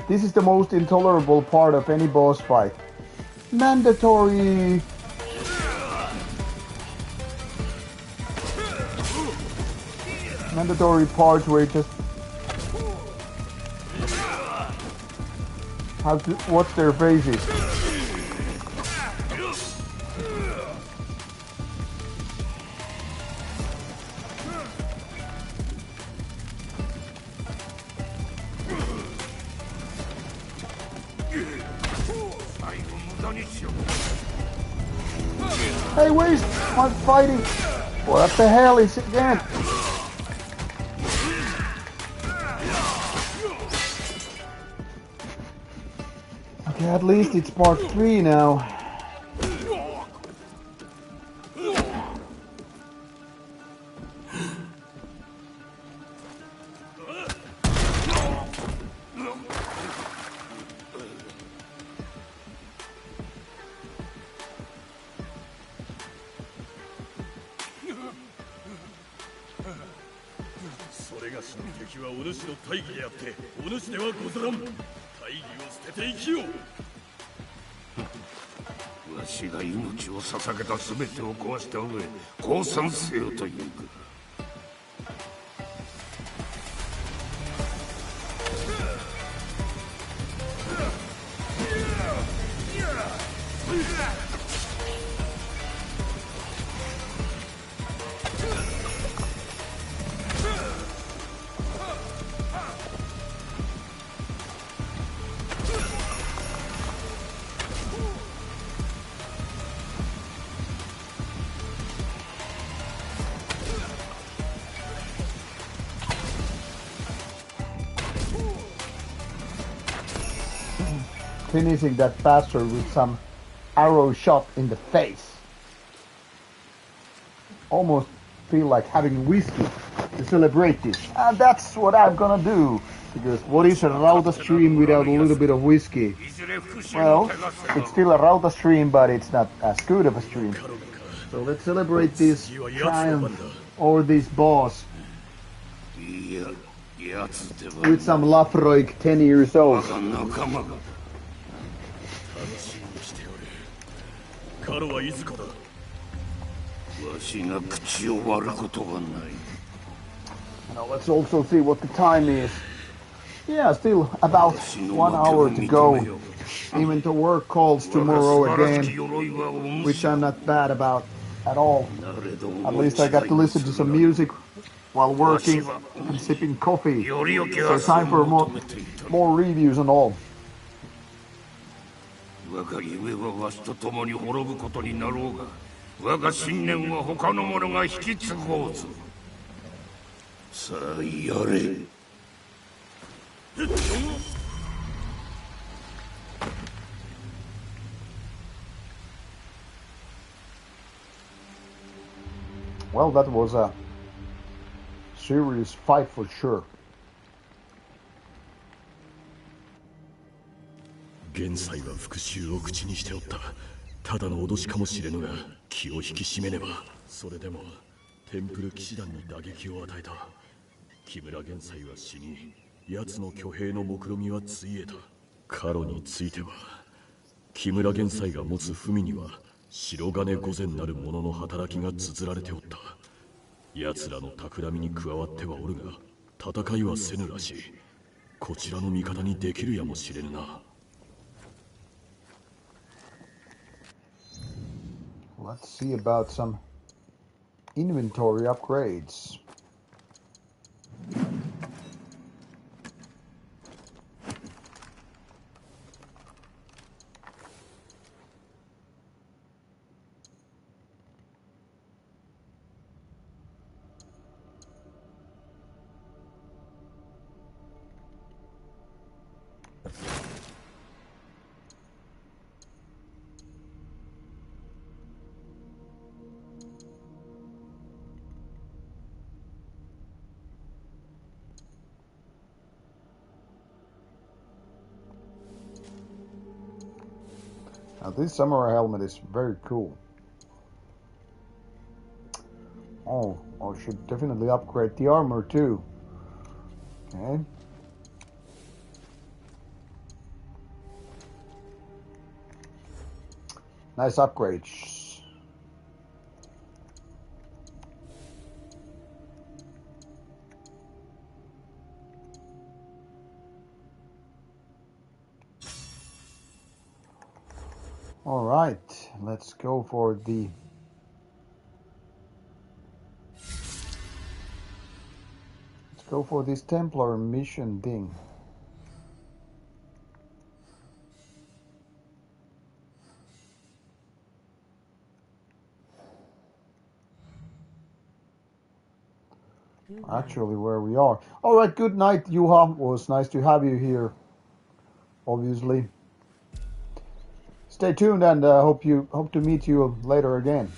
A: This is the most intolerable part of any boss fight. Mandatory parts where you just have to watch their faces. Hey, where's my fighting? What the hell is it again? Okay, at least it's part 3 now. Finishing that bastard with some arrow shot in the face. Almost feel like having whiskey to celebrate this. And that's what I'm gonna do. Because what is a Rauta stream without a little bit of whiskey? Well, it's still a Rauta stream, but it's not as good of a stream. So let's celebrate this triumph over this boss with some Lafroig 10 years old. Now let's also see what the time is. Yeah, still about 1 hour to go. Even to work calls tomorrow again, which I'm not bad about at all. At least I got to listen to some music while working and sipping coffee. So time for more reviews and all.
G: 我が信念は他の者が引き継ごうぞ。さあやれ。
A: Well, that was a serious fight for sure.
C: 元帥は復讐を口にしておった。ただの脅しかもしれぬが、気を引き締めねば。それでもテンプル騎士団に打撃を与えた。木村元帥は死に、奴の挙兵の目論みはついえた。カロについては、木村元帥が持つ文には白金御前なる者の働きが綴られておった。奴らの企みに加わってはおるが、戦いはせぬらしい。こちらの味方にできるやもしれぬな。
A: Let's see about some inventory upgrades. Now this samurai helmet is very cool. Oh, I should definitely upgrade the armor too. Okay. Nice upgrades. All right, let's go for the this Templar mission thing. Actually, where we are. All right, good night, Juha. It was nice to have you here. Obviously. Stay tuned, and hope to meet you later again.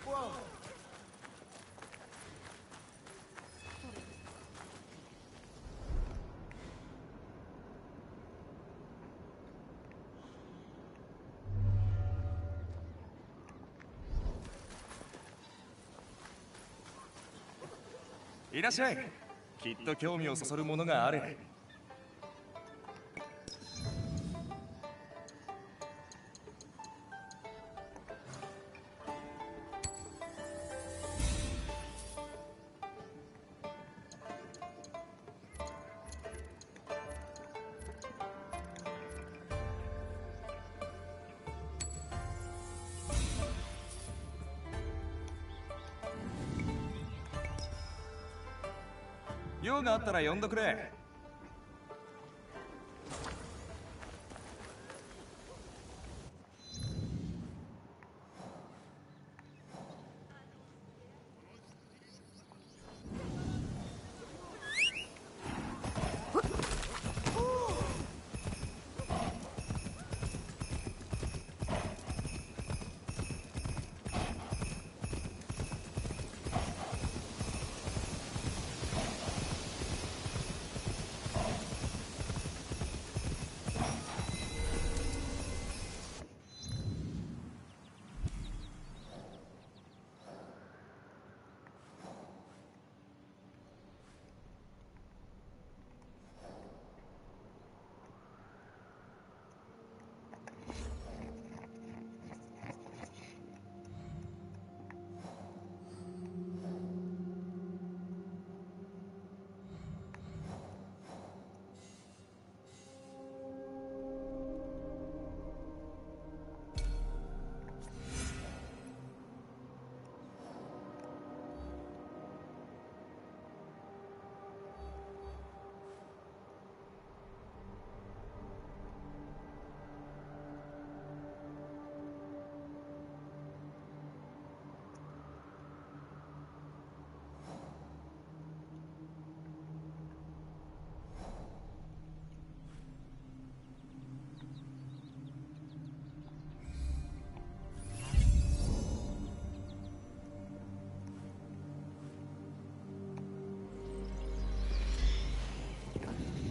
H: Whoa. いらっしゃい。きっと興味をそそるものがある。用があったら呼んどくれ。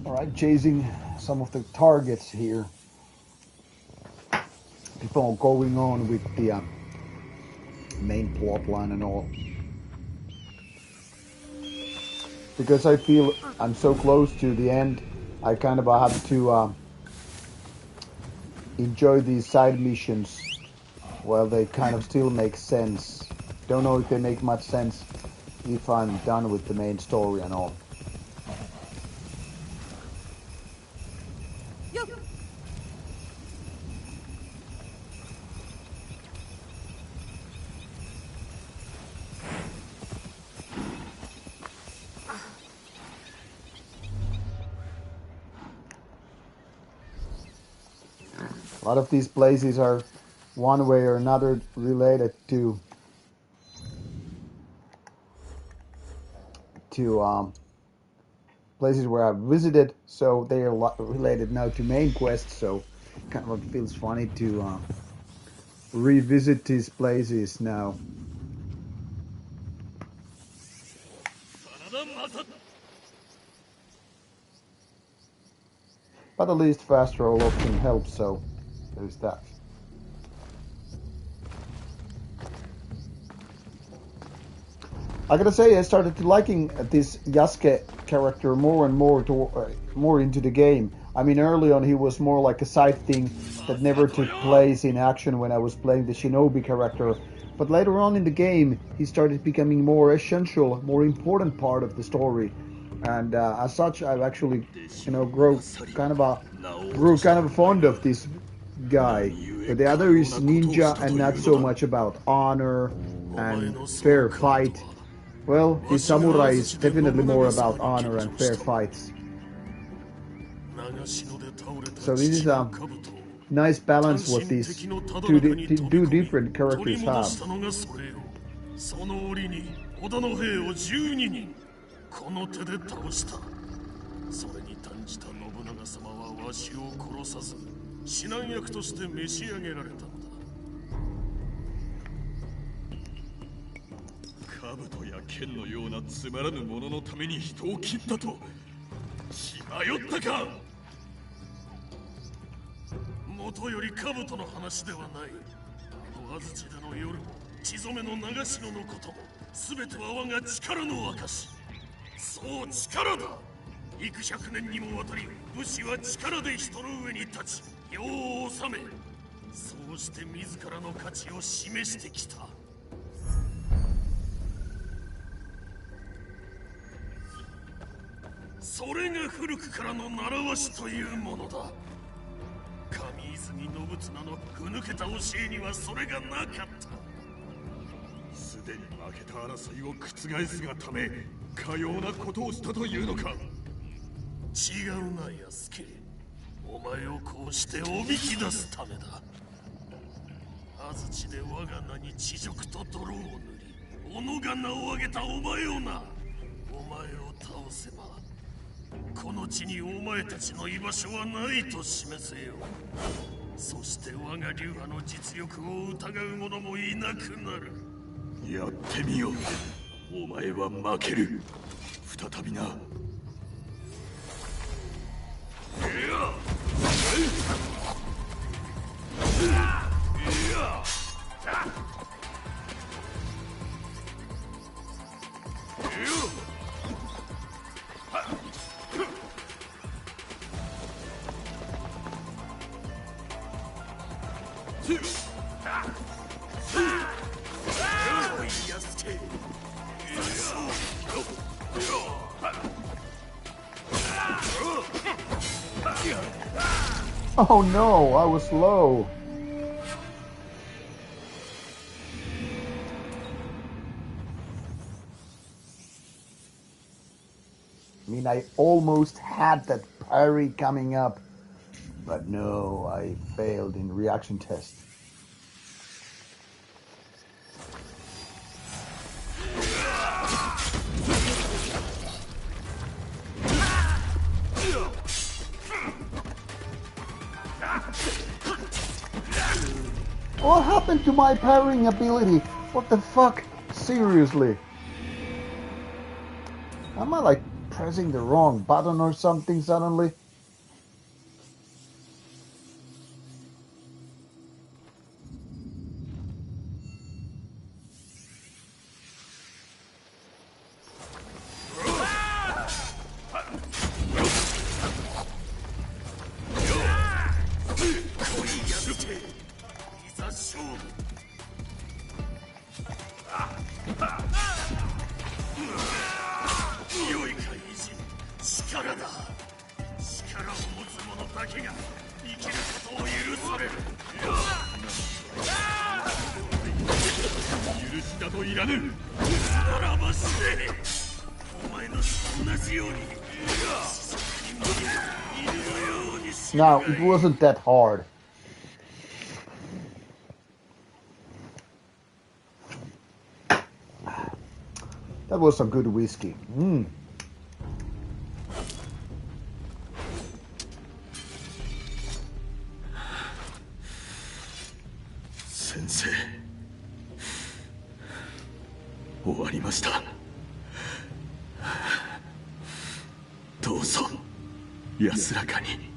A: Alright, chasing some of the targets here. Before going on with the main plot line and all. Because I feel I'm so close to the end, I kind of have to enjoy these side missions while they kind of still make sense. Don't know if they make much sense if I'm done with the main story and all. A lot of these places are one way or another related to places where I've visited, so they are related now to main quests. So kind of feels funny to revisit these places now. But at least fast roll option helps, so there's that. I gotta say, I started liking this Yasuke character more and more more into the game. I mean, early on he was more like a side thing that never took place in action when I was playing the Shinobi character. But later on in the game, he started becoming more essential, more important part of the story. And as such, I've actually, grew kind of fond of this guy. But the other is ninja and not so much about honor and fair fight. Well, the samurai is definitely more about honor and fair fights. So this is a nice balance what these two different characters have.
C: この手で倒した。それに短じた信長様はわしを殺さず、指南役として召し上げられたのだ。兜や剣のようなつまらぬ者のために人を切ったと血迷ったか。元より兜の話ではない。あの安土での夜も血染めの長篠のことも、すべては我が力の証。 そう力だ。幾百年にもわたり武士は力で人の上に立ち世を治め、そうして自らの価値を示してきた。それが古くからの習わしというものだ。上泉信綱のふぬけた教えにはそれがなかった。すでに負けた争いを覆すがため かようなことをしたというのか。違うな、安助。お前をこうしておびき出すためだ。安土で我が名に恥辱と泥を塗り、己が名を上げたお前をな。お前を倒せば、この地にお前たちの居場所はないと示せよ。そして我が流派の実力を疑う者もいなくなる。やってみよう。 お前は負ける。再びな。
A: Oh no, I was low. I mean, I almost had that parry coming up, but no, I failed in reaction test. What happened to my parrying ability? What the fuck? Seriously? Am I like pressing the wrong button or something suddenly? Now, it wasn't that hard. That was some good whiskey. Mm.
C: 先生、終わりました。どうぞ安らかに。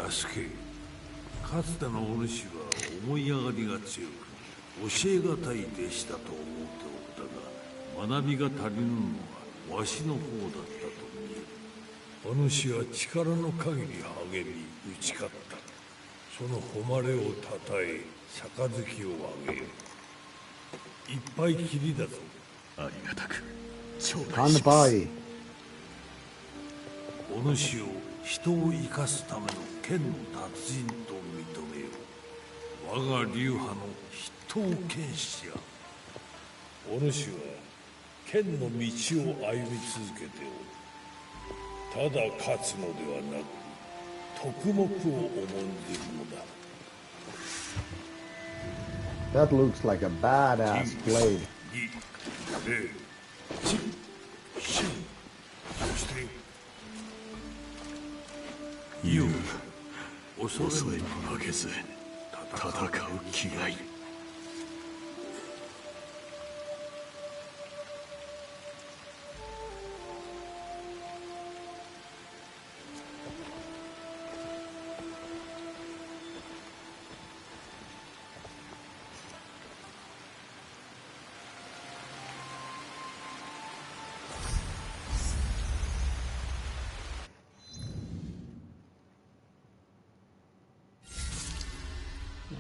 I: 安家、かつてのお主は思い上がりが強く教えがたい弟子だと思っておったが、学びが足りぬのはわしの方だったと見える。お主は力の限り励み打ち勝った。その誉れをたたえ杯をあげよう。一杯きりだぞ。
C: ありがたく頂戴
A: 乾
C: します。
A: 杯。
I: お主を人を生かすための剣の達人と認めよう。我が流派の筆頭剣士じゃ。お主は剣の道を歩み続けておる。ただ勝つのではなく徳目を重んじるのだ。
A: That looks like a badass blade.
I: 2、0、1、シン。そして
C: 言う
I: 恐れに
C: 負けず戦う気概。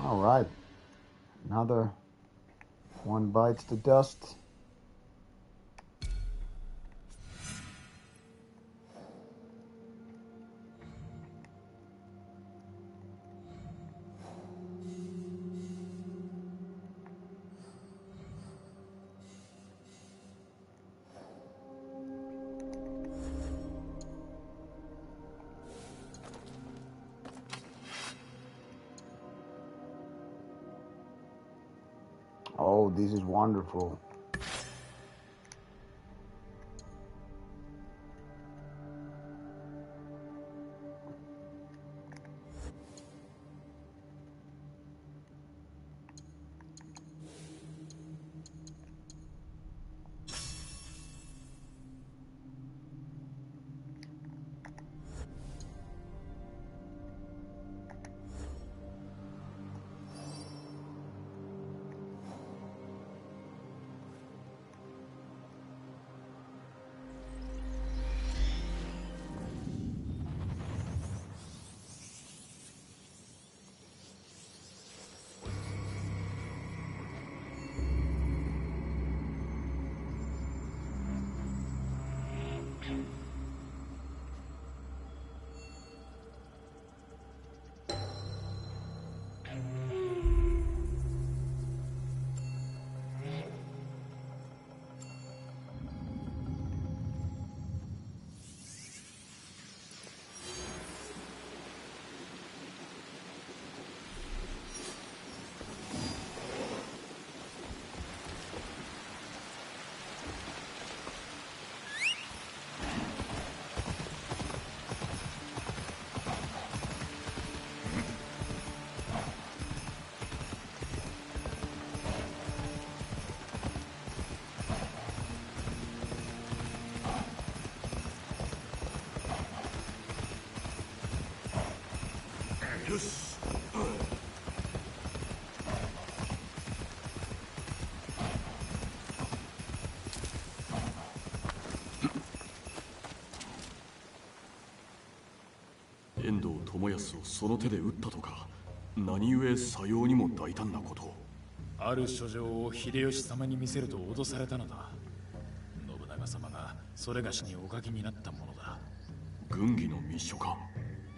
A: All right. Another one bites the dust. Oh, this is wonderful.
C: 遠藤友康をその手で撃ったとか、何故さようにも大胆なことを。
J: ある書状を秀吉様に見せると脅されたのだ。信長様がそれがしにお書きになったものだ。
C: 軍議の密書か。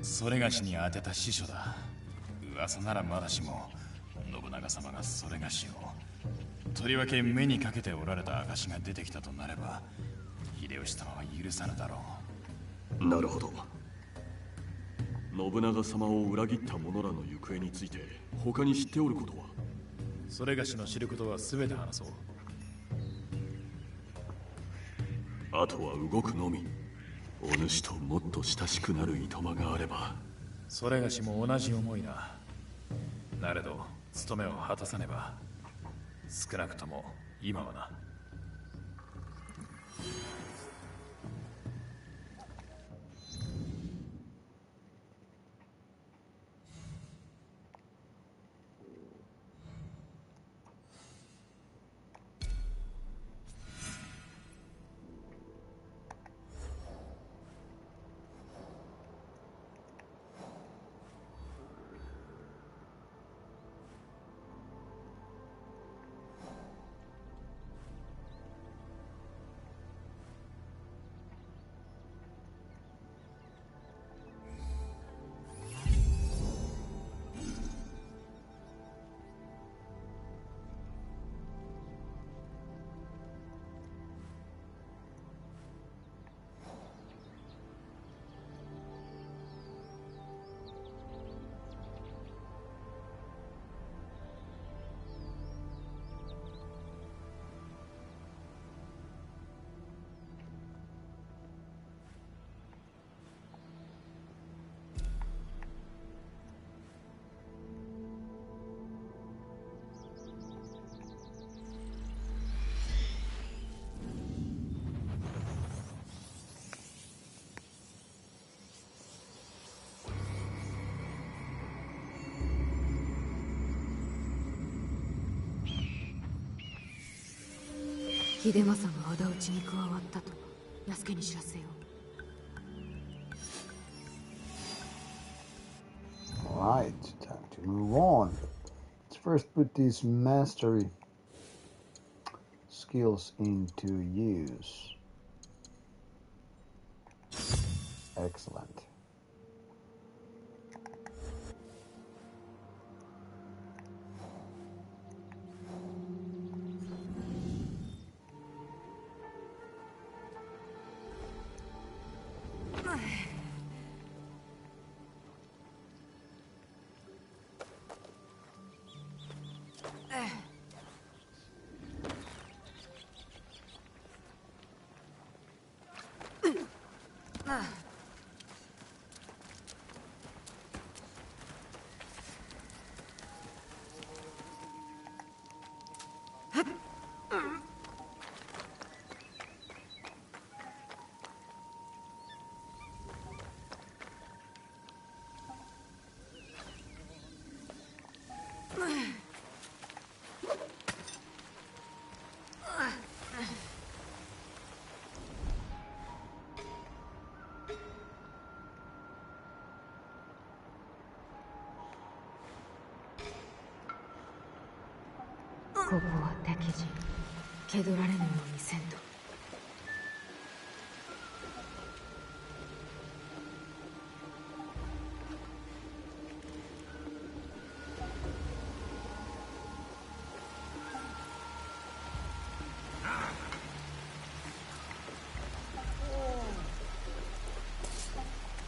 J: それがしに宛てた司書だ。噂ならまだしも信長様がそれがしを、とりわけ目にかけておられた証が出てきたとなれば、秀吉様は許さぬだろ
C: う。なるほど。信長様を裏切った者らの行方について他に知っておることは。
J: それがしの知ることは全て話そう。
C: あとは動くのみ。お主ともっと親しくなるいとまがあれば。
J: それがしも同じ思いな。なれど務めを果たさねば、少なくとも今はな。
B: 秀政が仇討ちに加わったと安家に知らせよう。
A: Alright, time to move on. Let's first put these mastery skills into use. Excellent.
B: ここは敵陣、蹴取られぬようにせんと。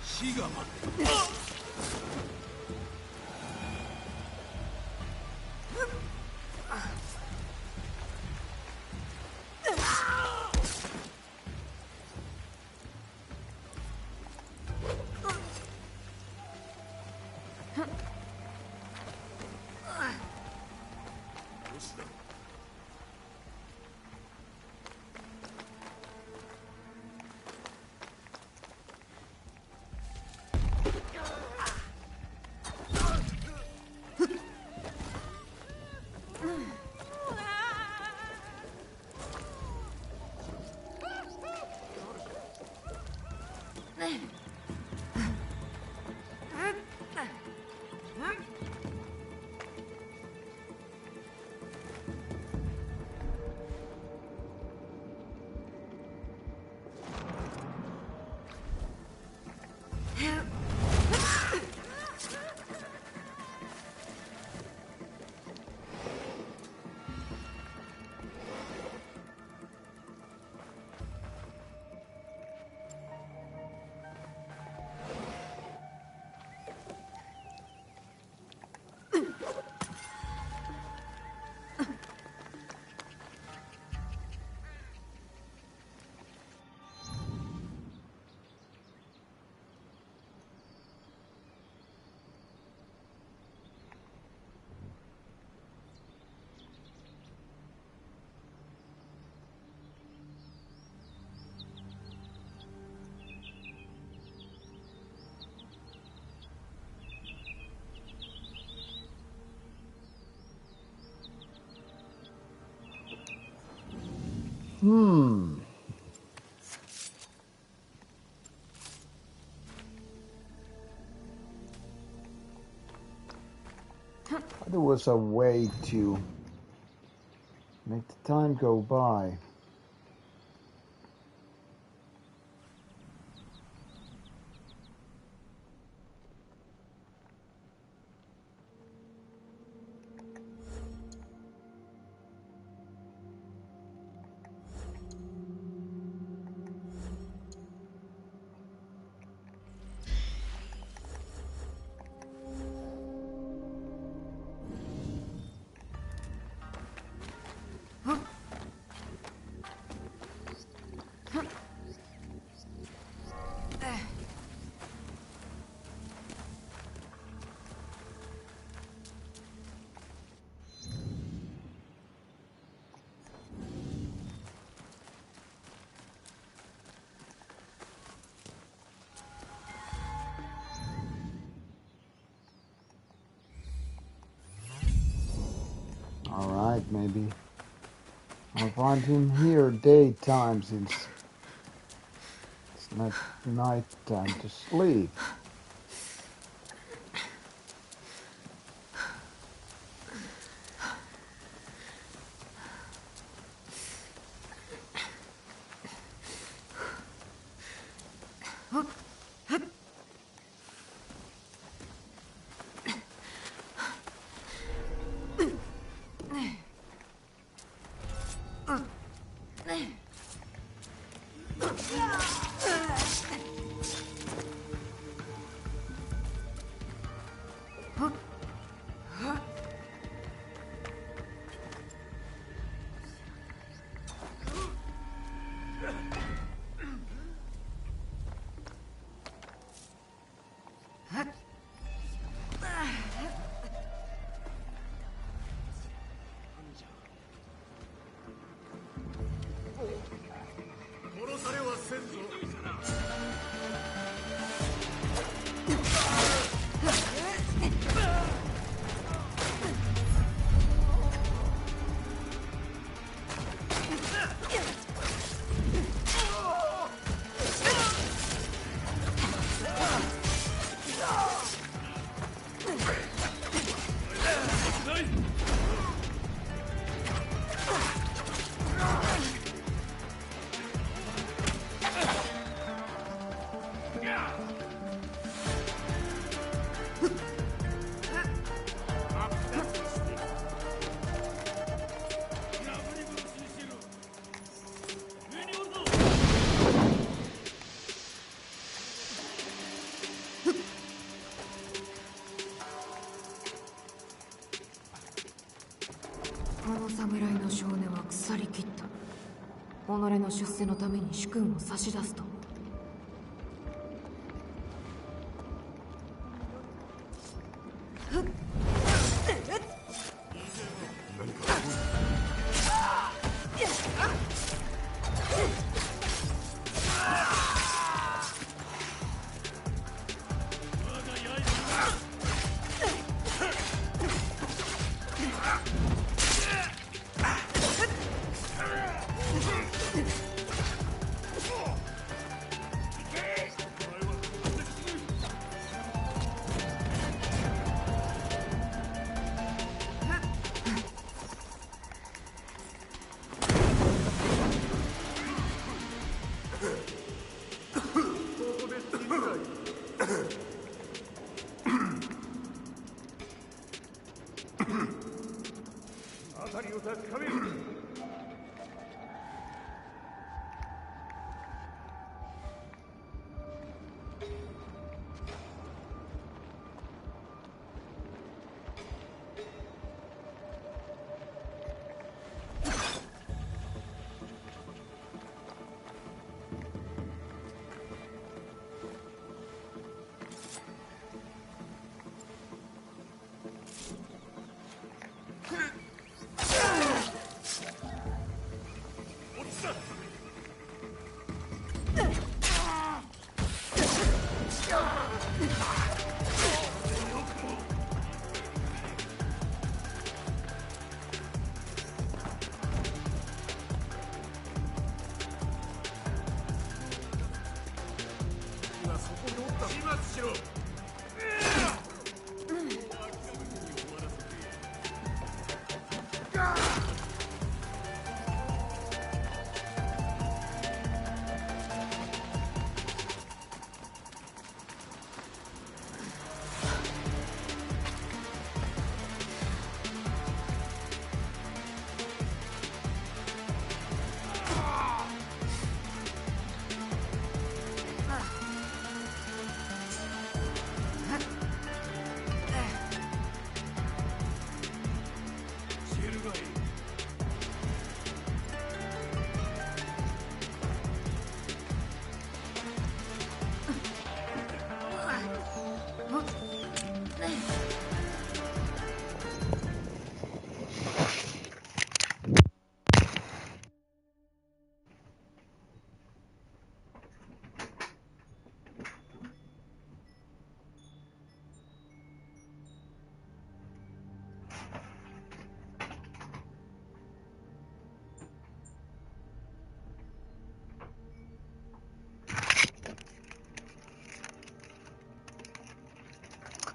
E: 死が待ってる。
A: There was a way to make the time go by. Alright, maybe I'll find him here daytime since it's not night time to sleep.
B: 侍の少年は腐りきった。己の出世のために主君を差し出すと。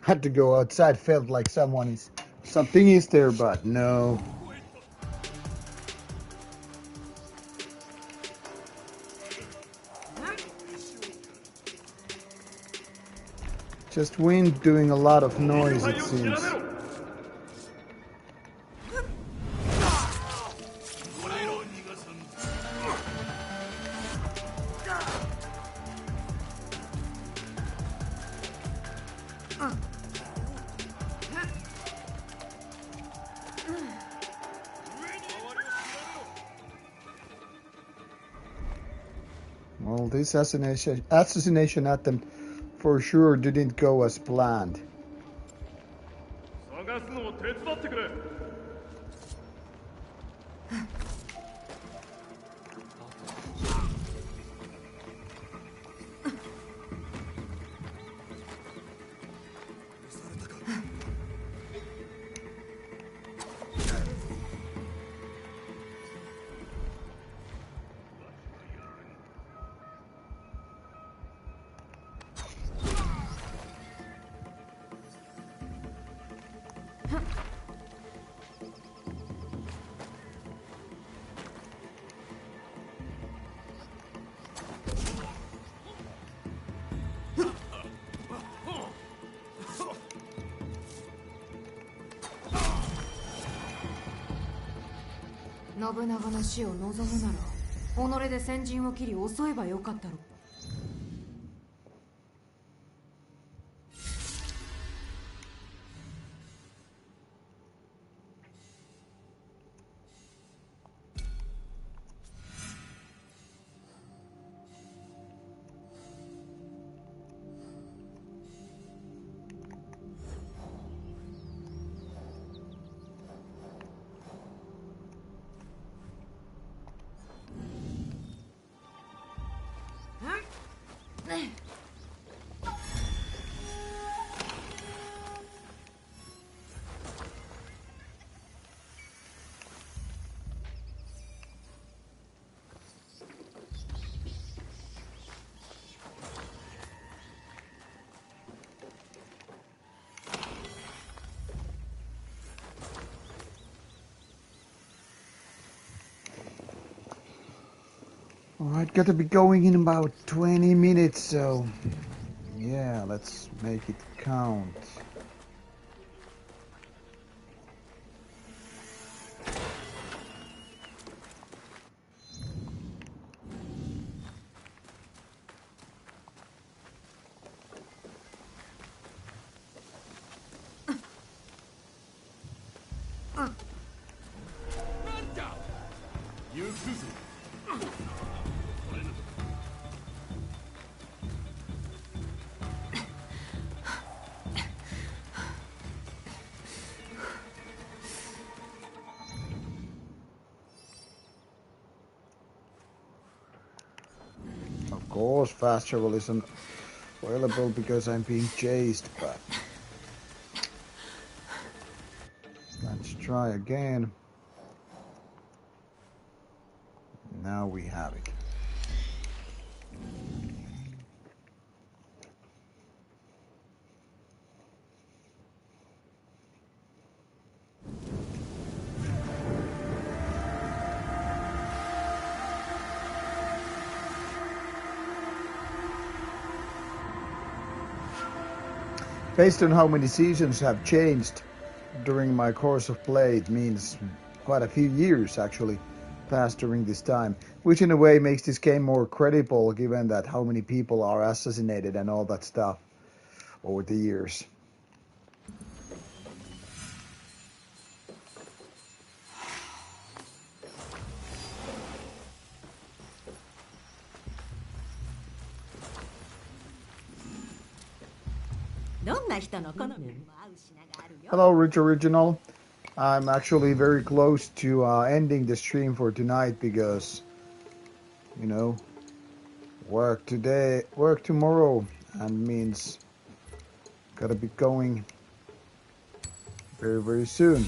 A: Had to go outside, felt like something is there, but no. Just wind doing a lot of noise, it seems. Well, this assassination attempt for sure didn't go as planned.
B: 信長の死を望むなら己で先陣を切り襲えばよかったろう。Alright, got to be going in about 20 minutes, so yeah, let's make it count. Of course, fast travel isn't available because I'm being chased, but let's try again. Now we have it.
A: Based on how many seasons have changed during my course of play, it means quite a few years actually passed during this time, which in a way makes this game more credible given that how many people are assassinated and all that stuff over the years. Hello, Rich Original. I'm actually very close to ending the stream for tonight because, you know, work today, work tomorrow, and means gotta be going very, very soon.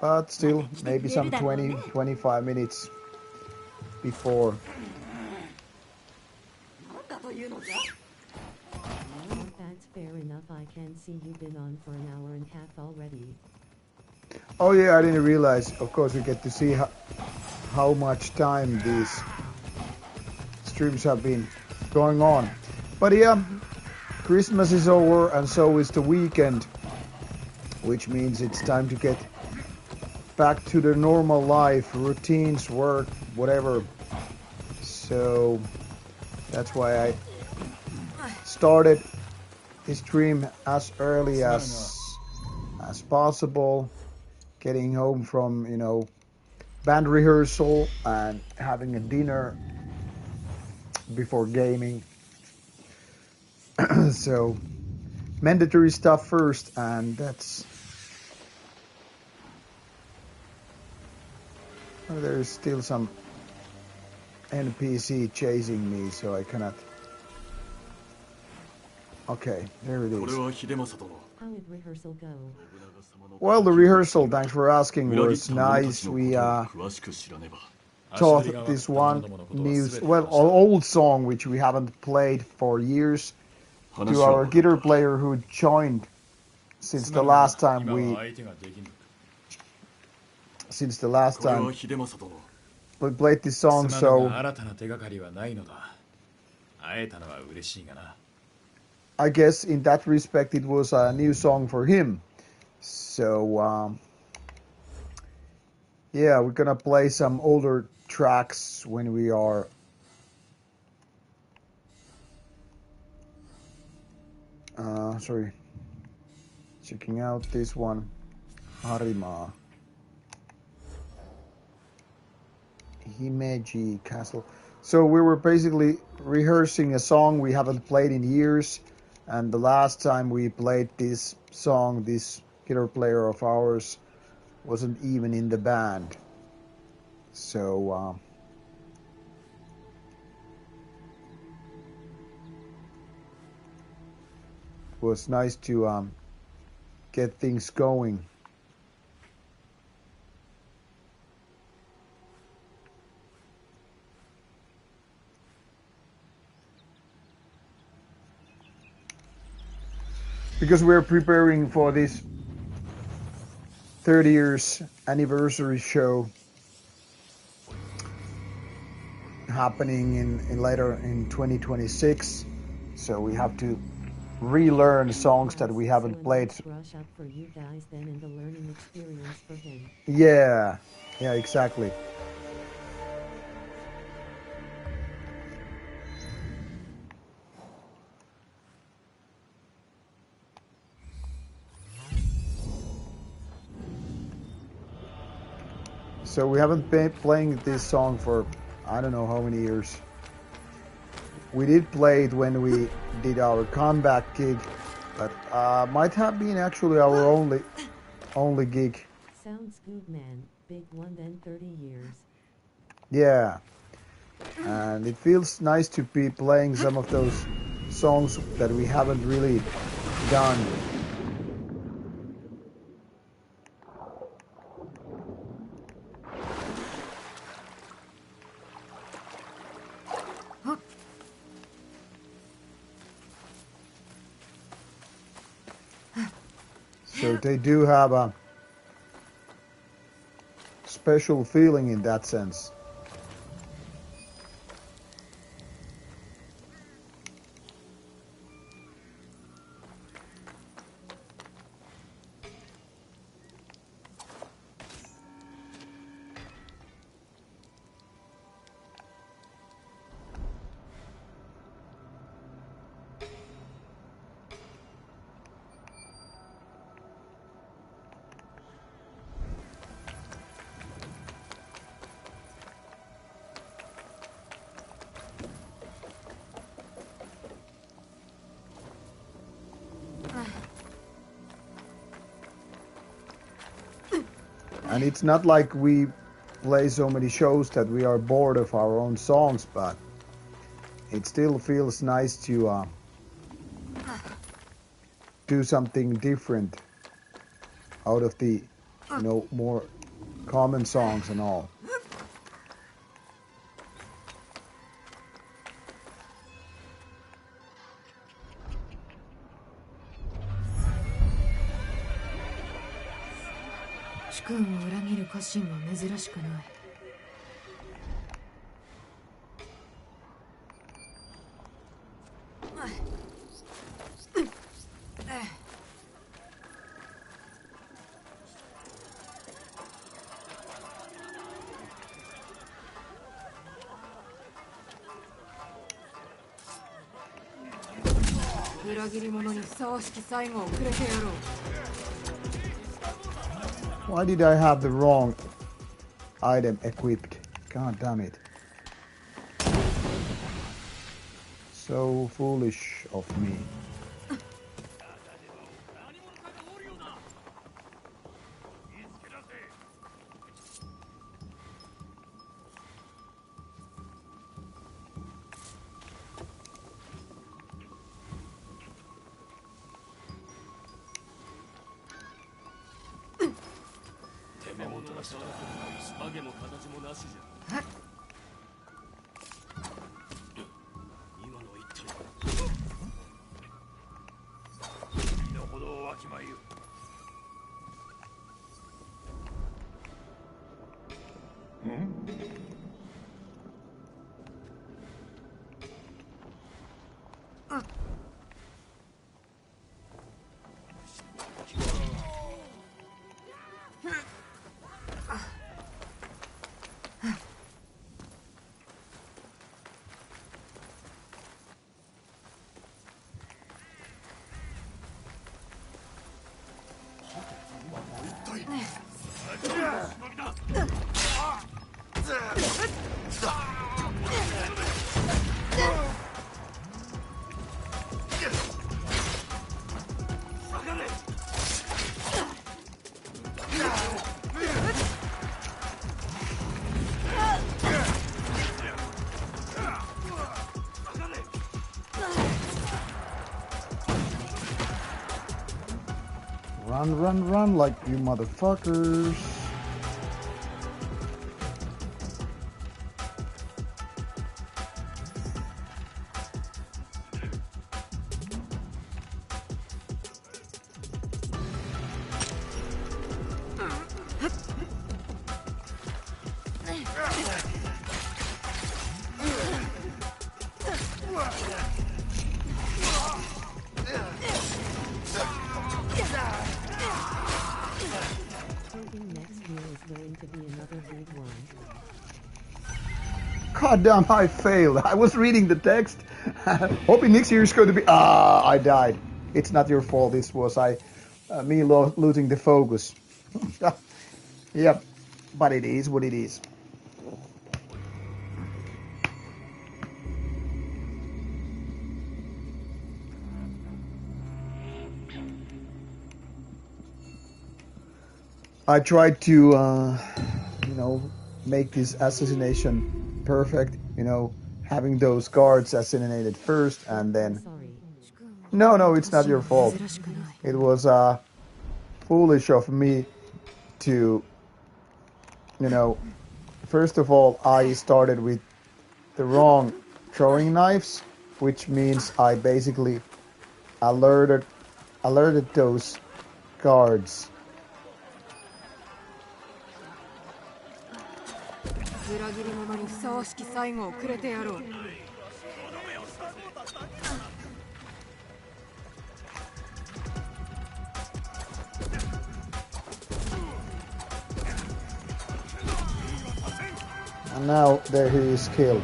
A: But still, maybe some 20, 25 minutes before.
D: That's fair enough. I can see you've been on for an hour and a half already.
A: Oh yeah, I didn't realize. Of course, we get to see how much time these streams have been going on. But yeah, Christmas is over and so is the weekend, which means it's time to get back to the normal life, routines, work, whatever. So that's why I started the stream as early as possible, getting home from, you know, band rehearsal and having a dinner before gaming. So mandatory stuff first, and that's there's still some NPC chasing me, so I cannot. Okay, there it is.
D: How did rehearsal go?
A: Well, the rehearsal, thanks for asking, was nice. We taught this one new, well, old song which we haven't played for years to our guitar player who joined since the last time we played this song. So I guess in that respect it was a new song for him. So yeah, we're gonna play some older tracks when we are checking out this one, Harima Himeji Castle. So we were basically rehearsing a song we haven't played in years, and the last time we played this song, this guitar player of ours wasn't even in the band. So it was nice to get things going. Because we're preparing for this 30 years anniversary show happening in later in 2026, so we have to relearn songs that we haven't played.
D: Brush up for you guys then, and the learning experience for him.
A: Yeah, exactly. So we haven't been playing this song for I don't know how many years. We did play it when we did our comeback gig, but might have been actually our only gig.
D: Sounds good, man. Big one then, 30 years.
A: Yeah, and it feels nice to be playing some of those songs that we haven't really done. So they do have a special feeling in that sense. And it's not like we play so many shows that we are bored of our own songs, but it still feels nice to do something different out of the, more common songs and all. Why did I have the wrong item equipped? God damn it. So foolish of me. Run, run, run like you motherfuckers. God damn, I failed. I was reading the text, hoping next year is going to be. I died. It's not your fault. This was me losing the focus. Yep, but it is what it is. I tried to, make this assassination perfect. Having those guards assassinated first and then. No, it's not your fault. It was foolish of me to, first of all, I started with the wrong throwing knives, which means I basically alerted those guards. And now there he is killed.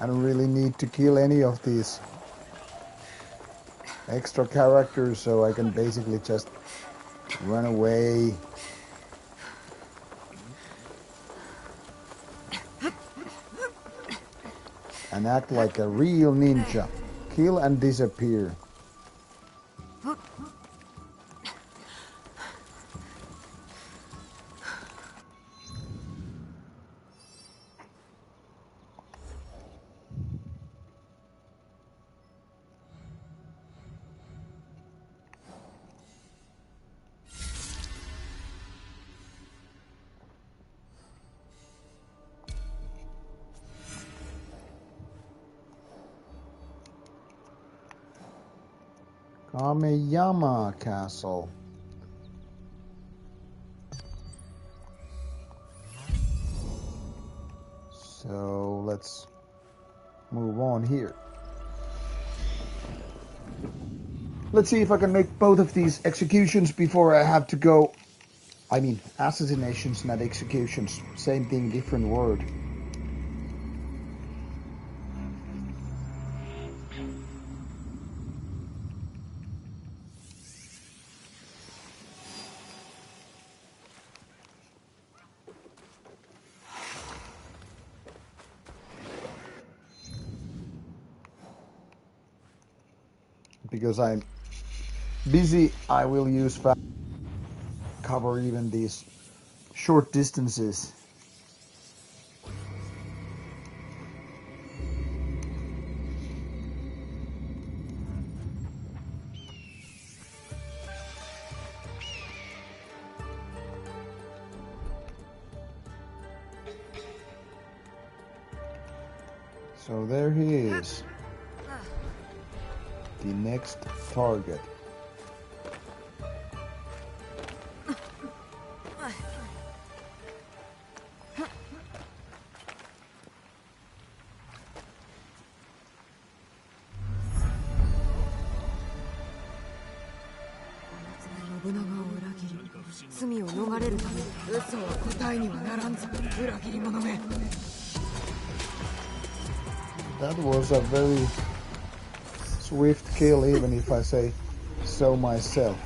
A: I don't really need to kill any of these extra characters, so I can basically just run away. And act like a real ninja. Kill and disappear. Kameyama Castle. So let's move on here. Let's see if I can make both of these executions before I have to go. I mean, assassinations, not executions. Same thing, different word. Because I'm busy, I will use fast cover even these short distances. So there he is. The next target. That was a very swift kill, even if I say so myself.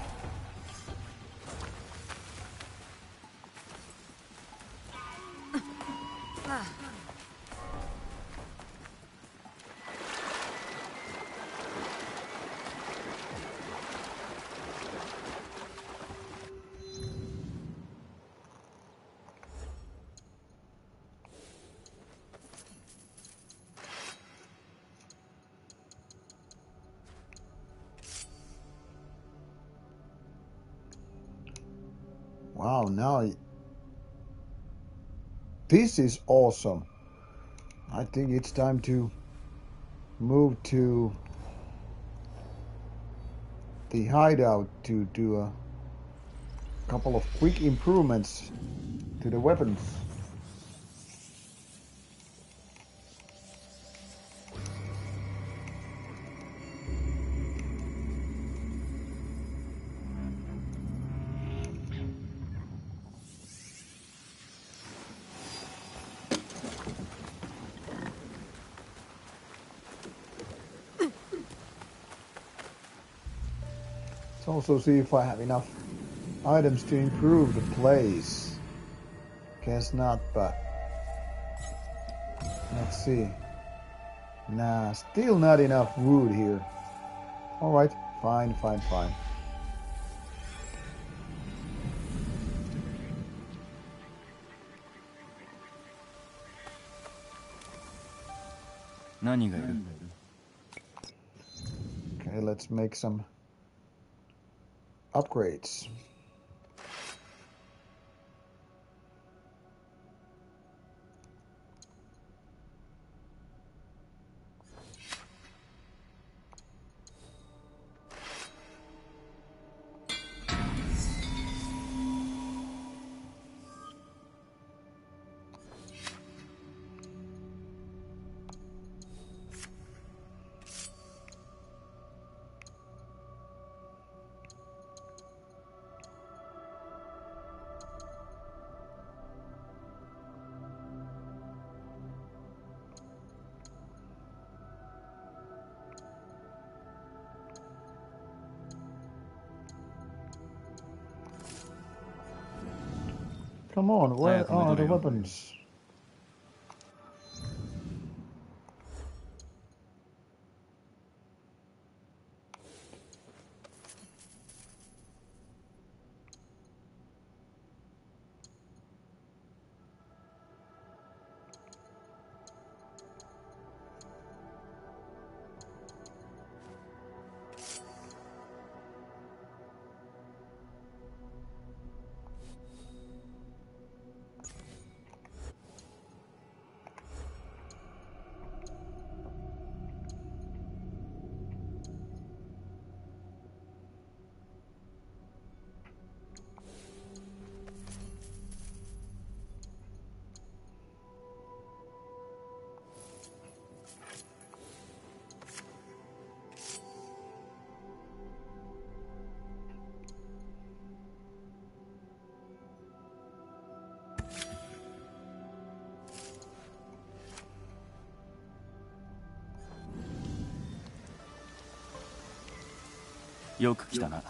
A: Wow, now this is awesome. I think it's time to move to the hideout to do a couple of quick improvements to the weapons. Let's also see if I have enough items to improve the place. Guess not, but let's see. Nah, still not enough wood here. Alright, fine.
J: 何がいる？
A: Okay, let's make some upgrades. Come on, where are the weapons?
J: よく来たな。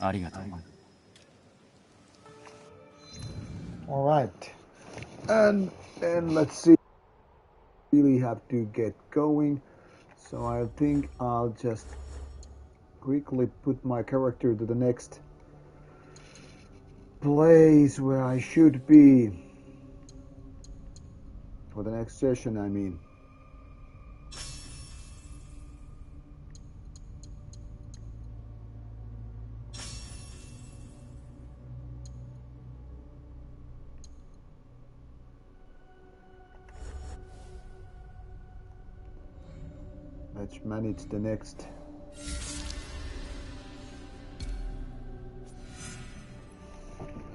J: ありがとう。
A: All right. And let's see. Really have to get going. So I think I'll just quickly put my character to the next place where I should be. For the next session, I mean. Let's manage the next.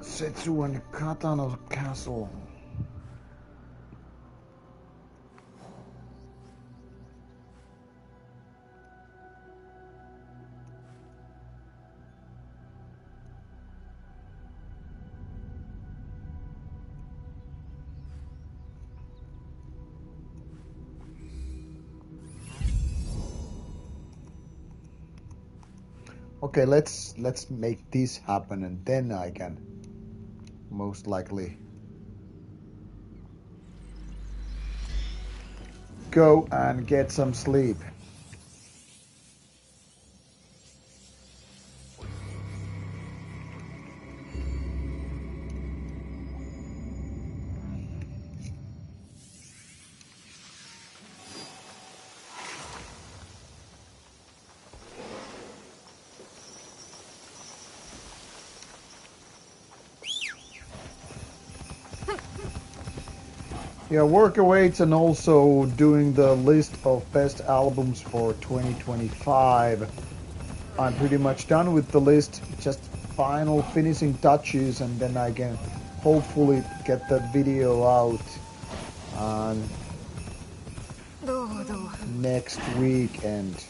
A: Setsu and Katano Castle. Okay, let's make this happen, and then I can most likely go and get some sleep. Yeah, work awaits, and also doing the list of best albums for 2025. I'm pretty much done with the list, just final finishing touches, and then I can hopefully get the video out on next weekend.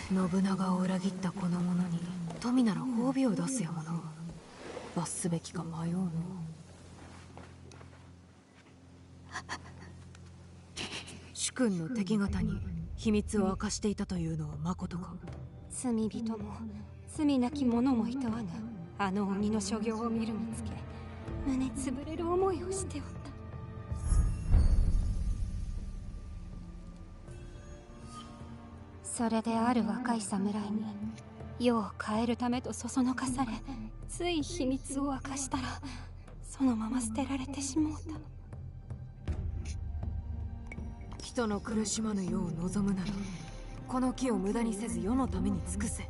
B: 信長を裏切ったこの者に富なら褒美を出すやもの。罰すべきか迷うの。主君の敵方に秘密を明かしていたというのはまことか。
K: 罪人も罪なき者もいたわな。あの鬼の所業を見るにつけ胸つぶれる思いをしておった。それである若い侍に世を変えるためとそそのかされ、つい秘密を明かしたらそのまま捨てられてしもうた。
B: 人の苦しまぬ世を望むなら、この木を無駄にせず世のために尽くせ。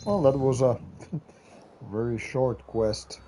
A: Well, that was a very short quest.
L: 「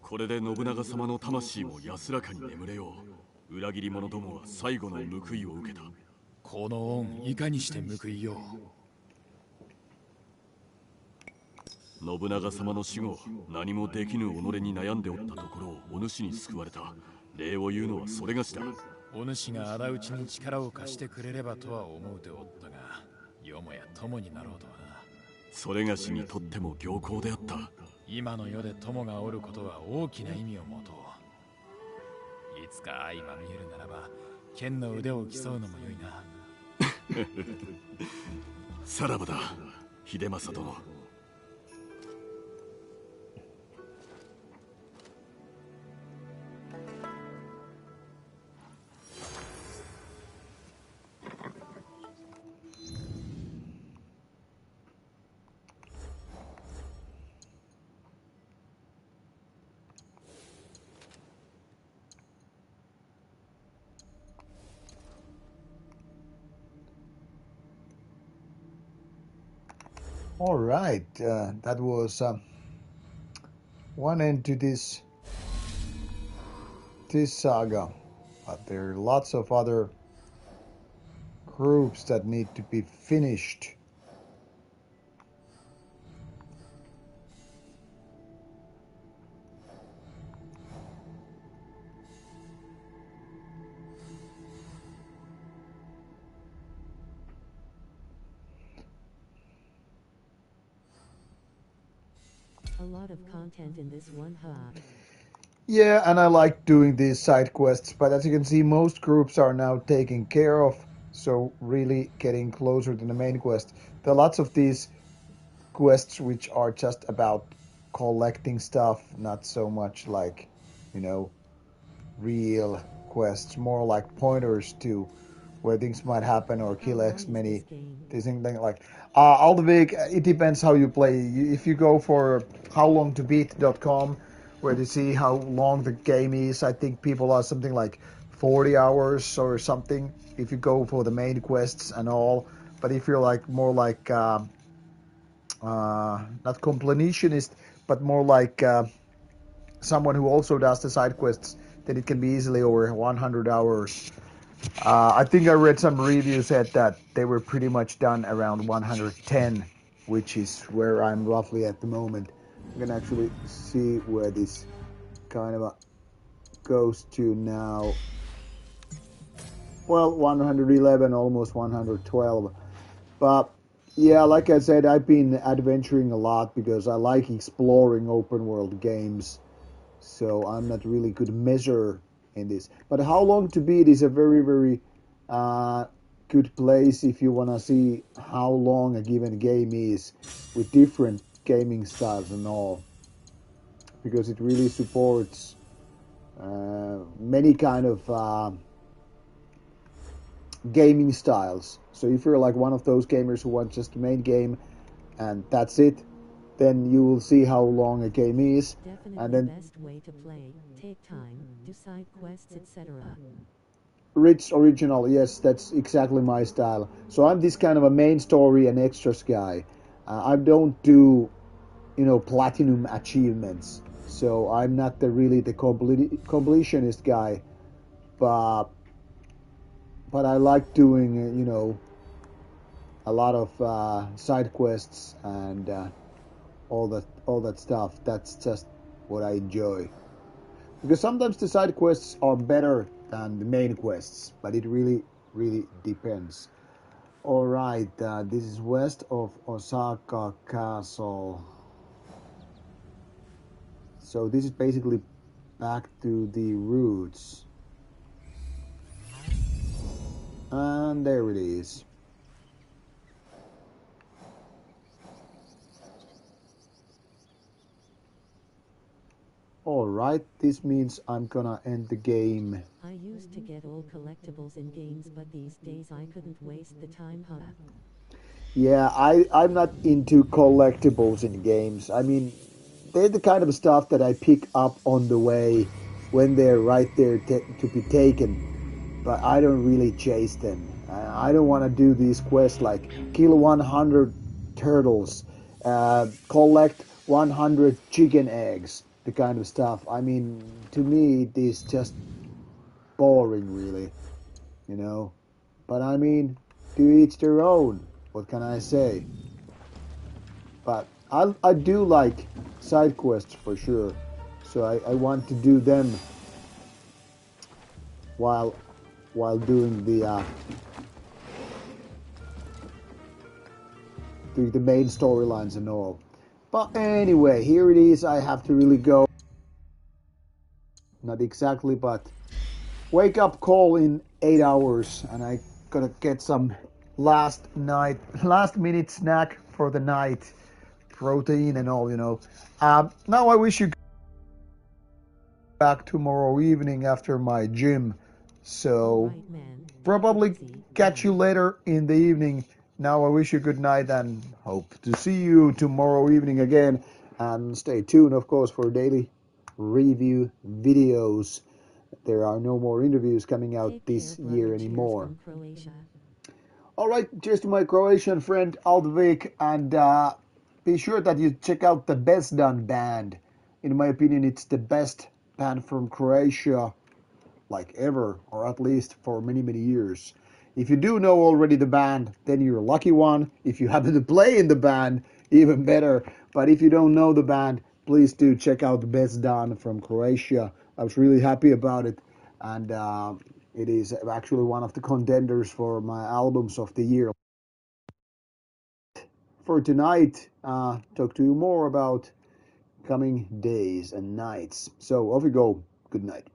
L: これで信長様の魂も安らかに眠れよう。裏切り者どもは最後の報いを受けた。
J: この恩いかにして報いよ
L: う。信長様の死後、何もできぬ己に悩んでおったところをお主に救われた。礼を言うのはそれがしだ。
J: お主が仇討ちに力を貸してくれればとは思うておったが、よもや友になろうとはな。
L: それがしにとっても良好であった。
J: 今の世で友がおることは大きな意味を持とう。いつか相まみえるならば剣の腕を競うのもよいな。
L: さらばだ、秀政殿。
A: All right, that was one end to this saga, but there are lots of other groups that need to be finished.
D: A lot of content in this one, huh?
A: Yeah, and I like doing these side quests, but as you can see, most groups are now taken care of, so really getting closer to the main quest. There are lots of these quests which are just about collecting stuff, not so much like, you know, real quests, more like pointers to where things might happen or kill X many. Things like Aldevik, it depends how you play. If you go for howlongtobeat.com, where to see how long the game is, I think people are something like 40 hours or something if you go for the main quests and all. But if you're like more like not completionist, but more like someone who also does the side quests, then it can be easily over 100 hours. I think I read some reviews said that they were pretty much done around 110, which is where I'm roughly at the moment. I'm gonna actually see where this kind of goes to now. Well, 111, almost 112. But yeah, like I said, I've been adventuring a lot because I like exploring open world games. So I'm not really good measure in this. But How Long to Beat is a very, very good place if you want to see how long a given game is with different gaming styles and all. Because it really supports many kind of gaming styles. So if you're like one of those gamers who want just the main game and that's it, then you will see how long a game is.
D: Definitely
A: and then
D: best way to play, take time, do side quests, etc.
A: rich original, yes, that's exactly my style. So I'm this kind of a main story and extras guy. I don't do, platinum achievements. So I'm not really the completionist guy, but I like doing, a lot of side quests and all that stuff. That's just what I enjoy. Because sometimes the side quests are better than the main quests, but it really, really depends. Alright, this is west of Osaka Castle. So this is basically back to the roots. And there it is. Alright, this means I'm gonna end the game.
D: I used to get all collectibles in games, but these days I couldn't waste the time, huh?
A: Yeah, I'm not into collectibles in games. I mean, they're the kind of stuff that I pick up on the way when they're right there to be taken. But I don't really chase them. I don't want to do these quests like kill 100 turtles, collect 100 chicken eggs, the kind of stuff. I mean, to me, it is just boring, really, you know. But I mean, to each their own. What can I say? But I do like side quests for sure. So I want to do them while doing the doing the main storylines and all. But anyway, here it is. I have to really go. Not exactly, but wake up call in 8 hours, and I gotta get some last minute snack for the night, protein and all, you know. Now I wish you back tomorrow evening after my gym, so probably catch you later in the evening. Now I wish you good night and hope to see you tomorrow evening again, and stay tuned, of course, for daily review videos. There are no more interviews coming out this year anymore. All right, cheers to my Croatian friend Aldvik, and be sure that you check out the Best Done band. In my opinion, it's the best band from Croatia, like ever, or at least for many, many years. If you do know already the band, then you're a lucky one. If you happen to play in the band, even better. But if you don't know the band, please do check out the Best Done from Croatia. I was really happy about it, and it is actually one of the contenders for my albums of the year. For tonight, talk to you more about coming days and nights. So off you go. Good night.